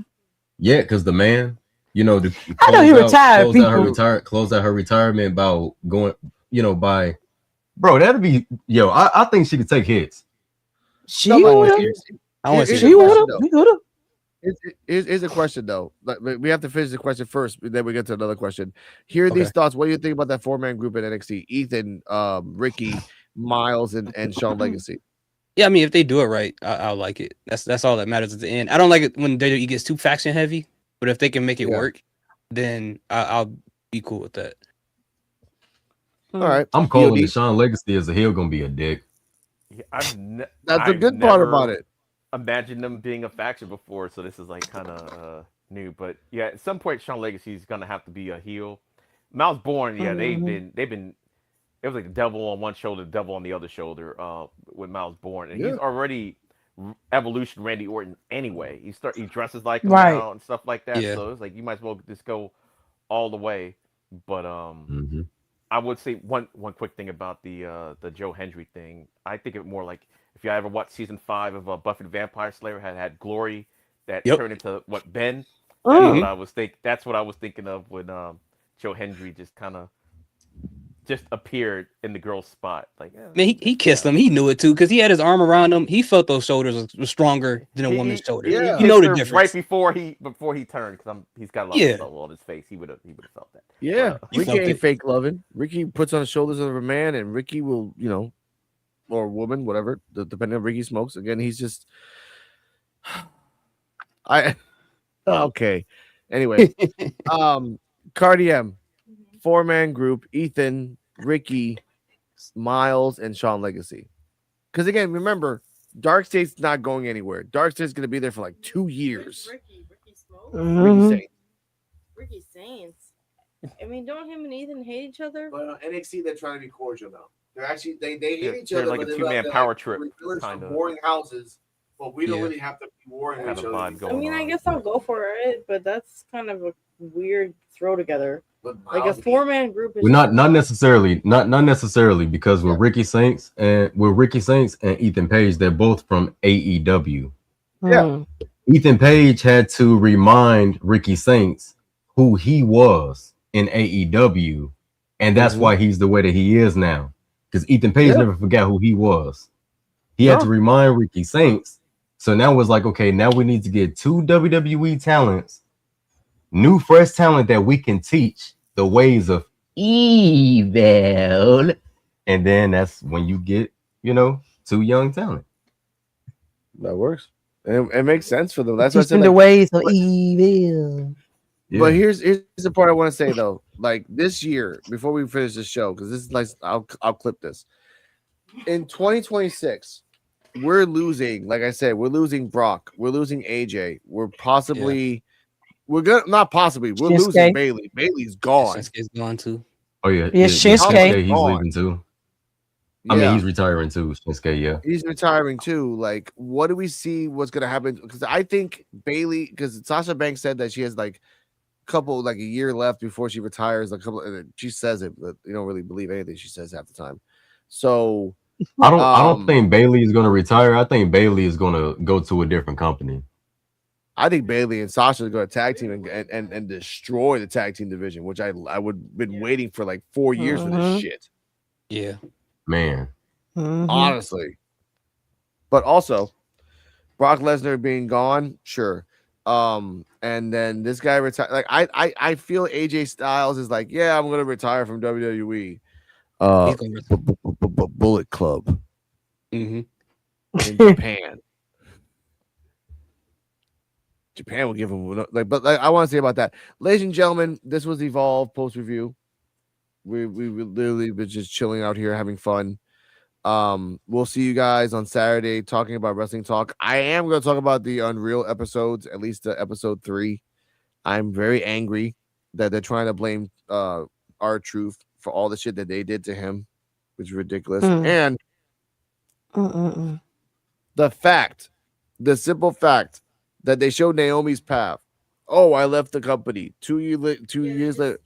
D: Yeah, because the man, you know, to
C: I know he retired,
D: close out her retirement by going, by bro, that'd be I think she could take hits.
C: She
B: No, but
C: would have.
E: I want to
B: here's
E: see
C: She
B: the
C: would
B: question,
C: have.
B: though.
C: He could have.
B: Here's a question though. Like, we have to finish the question first, then we get to another question. Here are these
E: Okay.
B: thoughts. What do you think about that 4-man group in NXT? Ethan, Ricky, Miles, and Shawn Legacy.
E: Yeah, I mean, if they do it right, I'll like it. That's all that matters at the end. I don't like it when WWE gets too faction heavy, but if they can make it
B: Yeah.
E: work, then I'll be cool with that.
B: All right.
D: I'm calling
B: POD.
D: the Shawn Legacy as a heel gonna be a dick.
H: Yeah,
B: That's the
H: I've
B: good part
H: never
B: about it.
H: imagined them being a faction before, so this is like kind of new. But yeah, at some point, Shawn Legacy is gonna have to be a heel. Miles Bourne, yeah,
C: Mhm.
H: they've been. It was like the devil on one shoulder, the devil on the other shoulder with Miles Bourne, and
B: Yeah.
H: he's already evolution Randy Orton anyway. He dresses like him
C: Right.
H: now and stuff like that.
E: Yeah.
H: So it's like you might as well just go all the way. But
D: Mhm.
H: I would say one quick thing about the Joe Hendry thing. I think it more like if you ever watched season 5 of Buffy the Vampire Slayer, had Glory that
E: Yep.
H: turned into what Ben.
C: Mm.
H: That's what I was thinking of when Joe Hendry just appeared in the girl's spot. Like,
E: Man, he kissed him. He knew it too because he had his arm around him. He felt those shoulders were stronger than a woman's shoulder.
B: yeah.
E: You know the
H: kissed her
E: difference.
H: right before he turned because he's got a lot
E: Yeah.
H: of stubble on his face. He would have felt that.
B: Yeah.
E: You
B: Ricky
E: felt
B: ain't
E: it.
B: fake loving. Ricky puts on the shoulders of a man, and Ricky will, or woman, whatever, depending on Ricky smokes. Again, he's just okay. Anyway, Cardi M, 4-man group, Ethan, Ricky, Miles, and Shawn Legacy. Because again, remember, Dark State's not going anywhere. Dark State's going to be there for like 2 years.
F: Ricky Smoke.
C: Mhm.
B: Ricky
F: Ricky Saints. I mean, don't him and Ethan hate each other?
B: But on NXT, they're trying to be cordial now. They're actually they hate
H: Yeah,
B: each
H: they're
B: other,
H: like
B: but
H: a
B: they're
H: two-man
B: they're
H: power
B: like,
H: trip,
B: "We live in
H: kinda.
B: boring houses, but we don't
E: Yeah.
B: really have to be warring
H: Kind
B: with
H: of
B: each other."
H: vibe
F: I
H: going
F: mean, I
H: on.
F: guess I'll go for it, but that's kind of a weird throw together.
B: But
F: Like a
B: Miles-
F: 4-man group is
D: Well, not necessarily, not necessarily because with Ricky Saints and Ethan Page, they're both from AEW.
B: Yeah.
C: Mm.
D: Ethan Page had to remind Ricky Saints who he was in AEW, and that's why he's the way that he is now. Because Ethan Page never forgot who he was. He had to remind Ricky Saints. So now it was like, okay, now we need to get 2 WWE talents, new fresh talent that we can teach the ways of evil. And then that's when you get, too young talent.
B: That works. It makes sense for them. That's what I
C: Teach
B: said.
C: them the
B: Like,
C: ways of evil.
B: but here's the part I want to say though. Like this year, before we finish the show, because this is like I'll clip this. In 2026, we're losing. Like I said, we're losing Brock. We're losing AJ. We're possibly. We're gonna not possibly. We're
C: Shinsuke.
B: losing Bailey. Bailey's gone.
E: Shinsuke's gone too.
D: Oh yeah,
C: Yeah, Shinsuke.
D: He's leaving too. I mean, he's retiring too. Shinsuke, yeah,
B: he's retiring too. Like, what do we see? What's gonna happen? Because I think Bailey, because Sasha Banks said that she has like a year left before she retires. She says it, but you don't really believe anything she says half the time. So
D: I don't think Bailey is gonna retire. I think Bailey is gonna go to a different company.
B: I think Bailey and Sasha are going to tag team and destroy the tag team division, which I would been waiting for like 4 years for this shit.
E: Yeah,
D: man.
B: Honestly, but also Brock Lesnar being gone, sure. And then this guy retired. Like I feel AJ Styles is like, yeah, I'm going to retire from WWE. Bullet Club in Japan. Japan will give him but I want to say about that, ladies and gentlemen. This was Evolve post review. We literally been just chilling out here having fun. We'll see you guys on Saturday talking about wrestling talk. I am going to talk about the Unreal episodes, at least the episode 3. I'm very angry that they're trying to blame R-Truth for all the shit that they did to him, which is ridiculous. And the simple fact that they showed Naomi's path. Oh, I left the company 2 years later.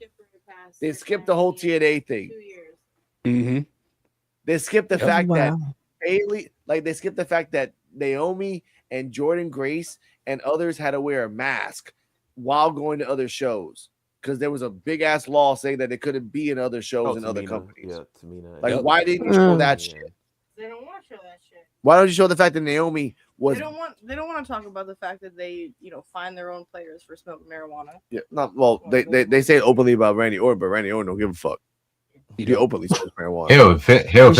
B: They skipped the whole TNA thing.
E: 2 years.
B: They skipped the fact that Bailey, they skipped the fact that Naomi and Jordan Grace and others had to wear a mask while going to other shows because there was a big ass law saying that they couldn't be in other shows and other companies.
H: Yeah, Tamina.
B: Why didn't you show that shit?
F: They don't want to show that shit.
B: Why don't you show the fact that Naomi was?
F: They don't want to talk about the fact that they, find their own players for smoking marijuana.
B: Yeah, they say it openly about Randy Orton, but Randy Orton don't give a fuck. He openly smokes marijuana.
D: Hell,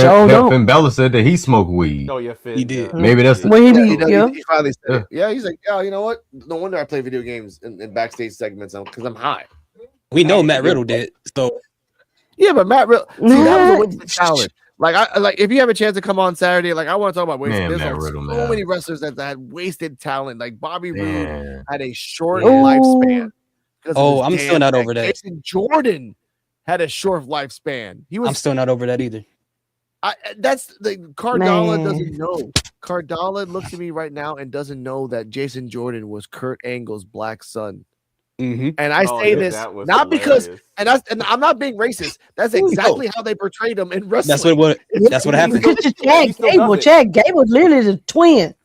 D: Finn Balor said that he smoked weed.
H: Oh yeah, Finn.
E: He did.
D: Maybe that's
B: He finally said it. Yeah, he's like, you know what? No wonder I play video games in backstage segments because I'm high.
E: We know Matt Riddle did. So
B: yeah, but Matt Riddle, that was a wasted talent. Like if you have a chance to come on Saturday, I want to talk about wasted. There's so many wrestlers that had wasted talent. Like Bobby Roode had a short lifespan.
E: I'm still not over that.
B: Jason Jordan had a short lifespan.
E: I'm still not over that either.
B: That's the Cardalla doesn't know. Cardalla looks at me right now and doesn't know that Jason Jordan was Kurt Angle's black son. And I say this not because, and I'm not being racist. That's exactly how they portrayed him in wrestling.
E: That's what happened.
C: Chad Gable literally the twin.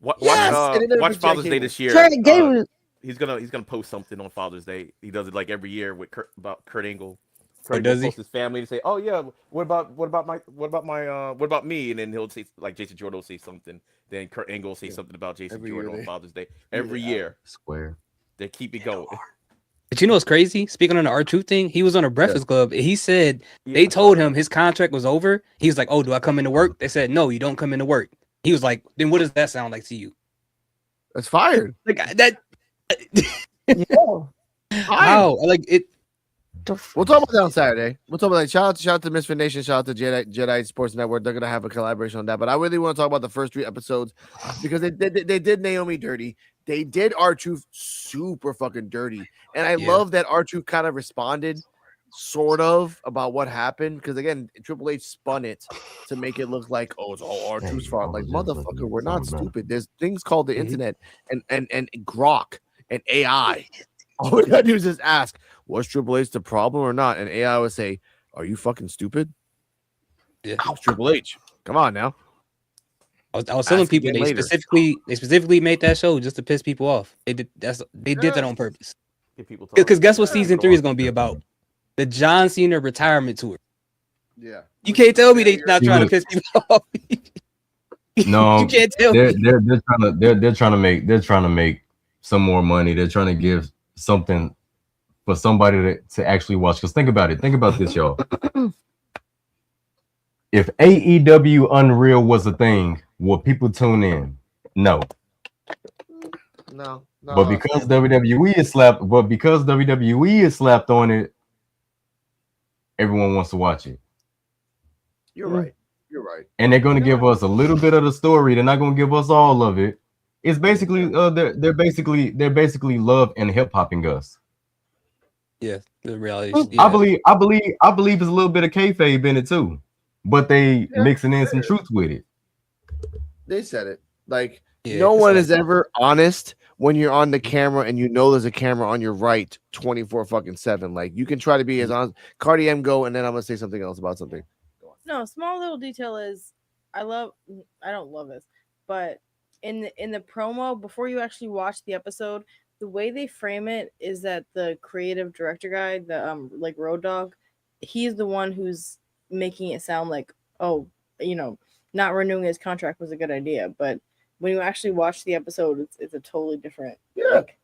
H: Watch Father's Day this year.
C: Chad Gable.
H: He's gonna post something on Father's Day. He does it like every year with about Kurt Angle.
E: Or does he?
H: His family to say, "Oh yeah, what about me?" And then he'll say, like Jason Jordan will say something. Then Kurt Angle will say something about Jason Jordan on Father's Day every year.
D: Square.
H: They keep it going.
E: But you know what's crazy? Speaking on the R-Truth thing, he was on a Breakfast Club. He said they told him his contract was over. He was like, "Oh, do I come into work?" They said, "No, you don't come into work." He was like, "Then what does that sound like to you?"
B: That's fired.
E: Like that. How? Like it.
B: We'll talk about that on Saturday. We'll talk about that. Shout out to Misfit Nation. Shout out to Jedi Sports Network. They're gonna have a collaboration on that. But I really want to talk about the first 3 episodes because they did Naomi dirty. They did R-Truth super fucking dirty, and I love that R-Truth kind of responded, sort of, about what happened. Because again, Triple H spun it to make it look like, oh, it's all R-Truth's fault. Like, motherfucker, we're not stupid. There's things called the internet and Grok and AI. All we gotta do is just ask, was Triple H the problem or not? And AI would say, are you fucking stupid?
E: Yeah,
B: it's Triple H. Come on now.
E: I was telling people they specifically made that show just to piss people off. They did that on purpose. Because guess what season 3 is going to be about? The John Cena retirement tour.
B: Yeah,
E: you can't tell me they're not trying to piss people off.
D: No,
E: you can't tell
D: me. They're trying to make some more money. They're trying to give something for somebody to actually watch. Because think about it. Think about this, y'all. If AEW Unreal was a thing, would people tune in? No.
B: No.
D: But because WWE is slapped on it, everyone wants to watch it.
B: You're right.
D: And they're going to give us a little bit of the story. They're not going to give us all of it. It's basically they're basically love and hip hopping us.
E: Yeah, the reality.
D: I believe it's a little bit of kayfabe in it too, but they mixing in some truth with it.
B: They said it. Like no one is ever honest when you're on the camera and you know there's a camera on your right 24/7. Like you can try to be as honest. Cardi M go, and then I'm gonna say something else about something.
F: No, small little detail is I don't love this, but in the promo before you actually watch the episode, the way they frame it is that the creative director guy, the like Road Dogg, he's the one who's making it sound like, oh, not renewing his contract was a good idea, but when you actually watch the episode, it's a totally different. Like,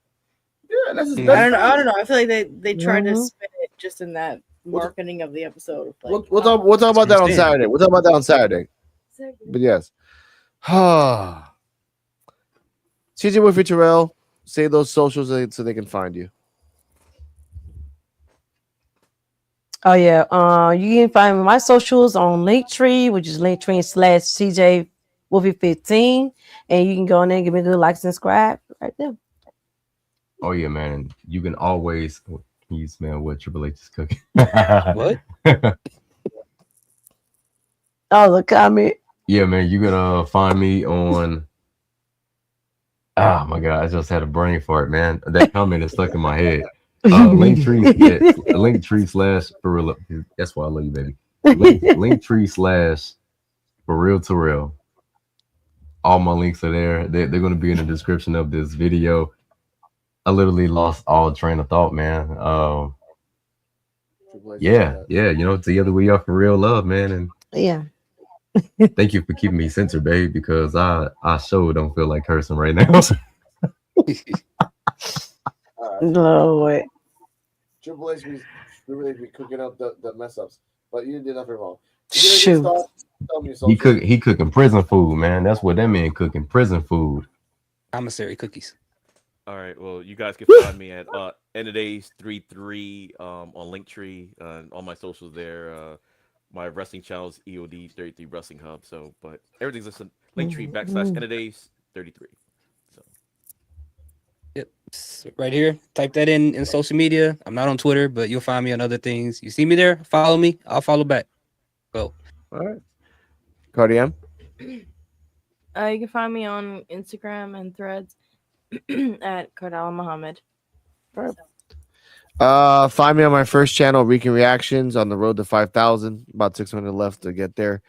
B: that's
F: I don't know. I feel like they tried to spin it just in that marketing of the episode. Like,
B: We'll talk about that on Saturday. We'll talk about that on Saturday. But yes. CJ with Terrell, say those socials so they can find you.
C: Oh yeah. You can find my socials on Linktree, which is Linktree/CJ Wolfie15. And you can go in there and give me a good like and subscribe right there.
D: Oh yeah, man. You can always you smell what Triple H is cooking.
E: What?
C: Oh, the comment.
D: Yeah, man. You can find me on. Oh my god, I just had a brain fart, man. That comment is stuck in my head. Linktree / for real. That's why I love you, baby. Linktree / for real Terrell. All my links are there. They're going to be in the description of this video. I literally lost all train of thought, man. Yeah. Together we are for real love, man. And
C: yeah.
D: Thank you for keeping me censored, babe, because I sure don't feel like cursing right now.
C: Lord.
B: Triple H be cooking up the mess ups, but you did nothing wrong.
C: Shoot.
D: He cooking prison food, man. That's what that man cooking, prison food.
E: Commissary cookies.
H: All right. Well, you guys can find me at End of Days 33 on Linktree, all my socials there. My wrestling channel is EOD 33 Wrestling Hub. So, but everything's listed Linktree / End of Days 33. So.
E: Yep, right here. Type that in social media. I'm not on Twitter, but you'll find me on other things. You see me there, follow me. I'll follow back. Go.
B: All right. Cardi M.
F: You can find me on Instagram and Threads at Cardala Muhammad.
B: Find me on my first channel, Rican Reactions, on the road to 5,000. About 600 left to get there.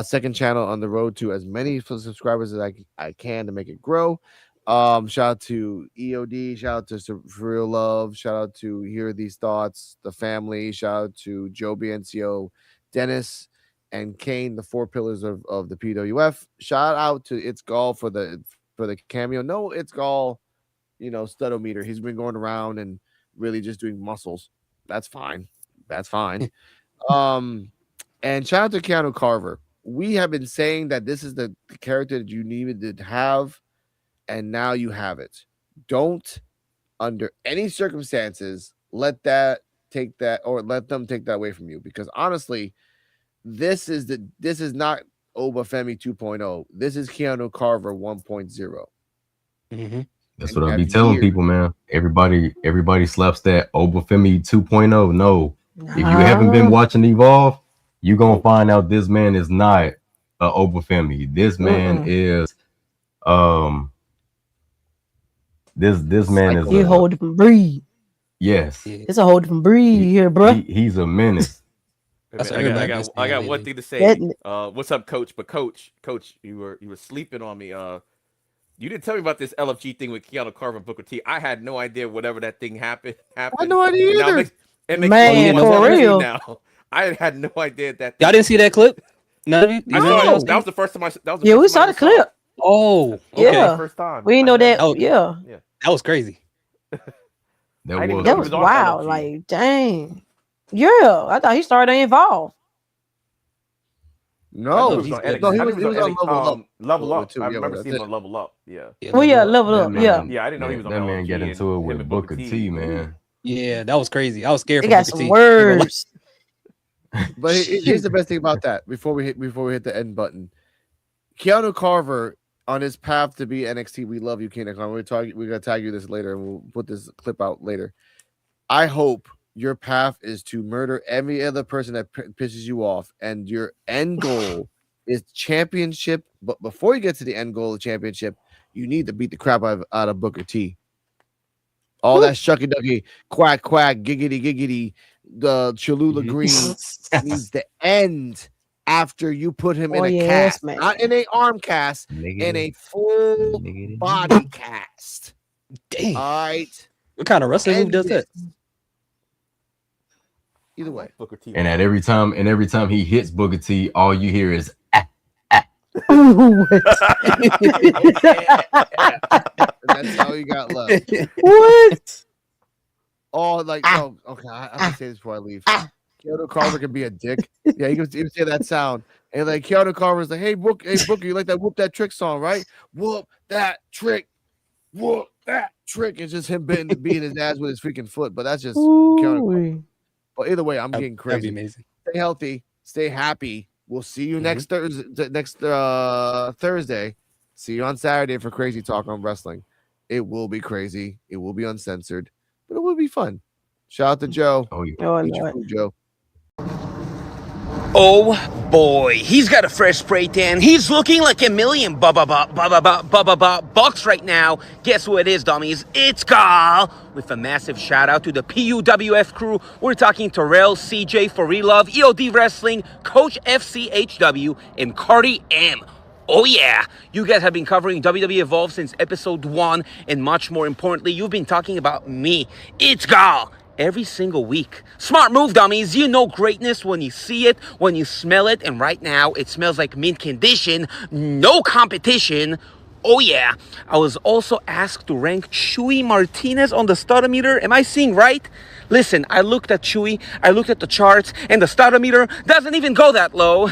B: Second channel on the road to as many subscribers as I can to make it grow. Shout out to EOD. Shout out to For Real Love. Shout out to Hear These Thoughts, the family. Shout out to Joe BNCO, Dennis, and Kane, the 4 pillars of the P.U.W.F. Shout out to It's Gall for the cameo. No, It's Gall, studometer. He's been going around and really just doing muscles. That's fine. And shout out to Keanu Carver. We have been saying that this is the character that you needed to have, and now you have it. Don't, under any circumstances, let them take that away from you, because honestly, this is not Obafemi 2.0. This is Keanu Carver 1.0.
E: Mm-hmm.
D: That's what I be telling people, man. Everybody slaps that Obafemi 2.0. No, if you haven't been watching Evolve, you're gonna find out this man is not a Obafemi. This man is this man is
C: a whole different breed.
D: Yes,
C: it's a whole different breed here, bro.
D: He's a menace.
H: I got one thing to say. What's up, Coach? But Coach, you were sleeping on me. You didn't tell me about this LFG thing with Keanu Carver and Booker T. I had no idea whatever that thing happened.
B: I had no idea either.
C: Man, for real.
H: Now I had no idea that.
E: Y'all didn't see that clip? No.
H: That was the first time I.
C: We saw the clip.
E: Oh,
C: okay. Yeah.
H: First time.
C: We didn't know that.
E: Yeah, that was crazy.
H: I didn't even know
C: That
H: he
C: was
H: on
C: wild.
H: LFG.
C: Like, dang. Yeah, I thought he started to evolve.
H: I know
B: No,
H: he was on
E: good,
H: NXT.
B: no, he
H: I
B: was
H: knew he was
B: on
H: on
B: Level Up.
H: Level Up.
B: Too.
H: I
B: Yeah,
H: remember
B: that's
H: seeing him
B: it.
H: on Level Up. Yeah.
E: Yeah,
C: Well, yeah,
E: level up.
C: level up. Yeah.
H: Yeah, I didn't know he was on
D: That
H: LFG
D: man got into it
H: and him
D: with
H: and
D: Booker T, man.
E: Yeah, that was crazy. I was scared
C: They
E: for
C: got
E: Booker
C: some
E: T. Ain't gonna lie.
C: words.
B: But here's the best thing about that. Before we hit the end button, Keanu Carver on his path to be NXT. We love you, Keanu Carver. We're gonna tag you this later, and we'll put this clip out later. I hope your path is to murder every other person that pisses you off, and your end goal is championship. But before you get to the end goal of championship, you need to beat the crap out of Booker T. All that shucky ducky, quack quack, giggity giggity, the Cholula Green needs to end after you put him in a cast,
C: man.
B: not in a arm cast, in a full body cast.
E: Dang.
B: All right.
E: What kind of wrestling move
B: End
E: does that?
B: it. Either way.
H: Booker T.
D: And every time he hits Booker T, all you hear is
B: And that's how he got left.
C: What?
B: Oh, like no. Okay, I have to say this before I leave. Keanu Carver can be a dick. Yeah, he can say that sound. And like Keanu Carver's like, hey Booker, you like that Whoop That Trick song, right? Whoop that trick. Whoop that trick. It's just him beating his ass with his freaking foot. But that's just Keanu Carver. But either way, I'm getting crazy.
E: That'd be amazing.
B: Stay healthy. Stay happy. We'll see you next Thursday. See you on Saturday for Crazy Talk on Wrestling. It will be crazy. It will be uncensored, but it will be fun. Shout out to Joe.
D: Oh, yeah.
C: Oh,
B: Eat your food, Joe.
M: Oh boy, he's got a fresh spray tan. He's looking like $1 million bucks right now. Guess who it is, dummies? It's Gal. With a massive shout out to the P.U.W.F crew. We're talking Terrell, CJ, For Love, EOD Wrestling, Coach FCHW, and Cardi M. Oh yeah, you guys have been covering WWE Evolve since episode 1, and much more importantly, you've been talking about me. It's Gal. Every single week. Smart move, dummies. You know greatness when you see it, when you smell it, and right now it smells like mint condition. No competition. Oh yeah. I was also asked to rank Chewy Martinez on the Studometer. Am I seeing right? Listen, I looked at Chewy, I looked at the charts, and the Studometer doesn't even go that low.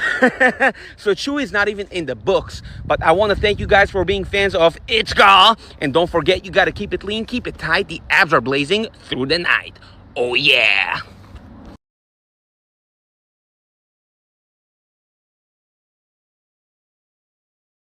M: So Chewy's not even in the books. But I want to thank you guys for being fans of It's Gal. And don't forget, you got to keep it lean, keep it tight. The abs are blazing through the night. Oh yeah.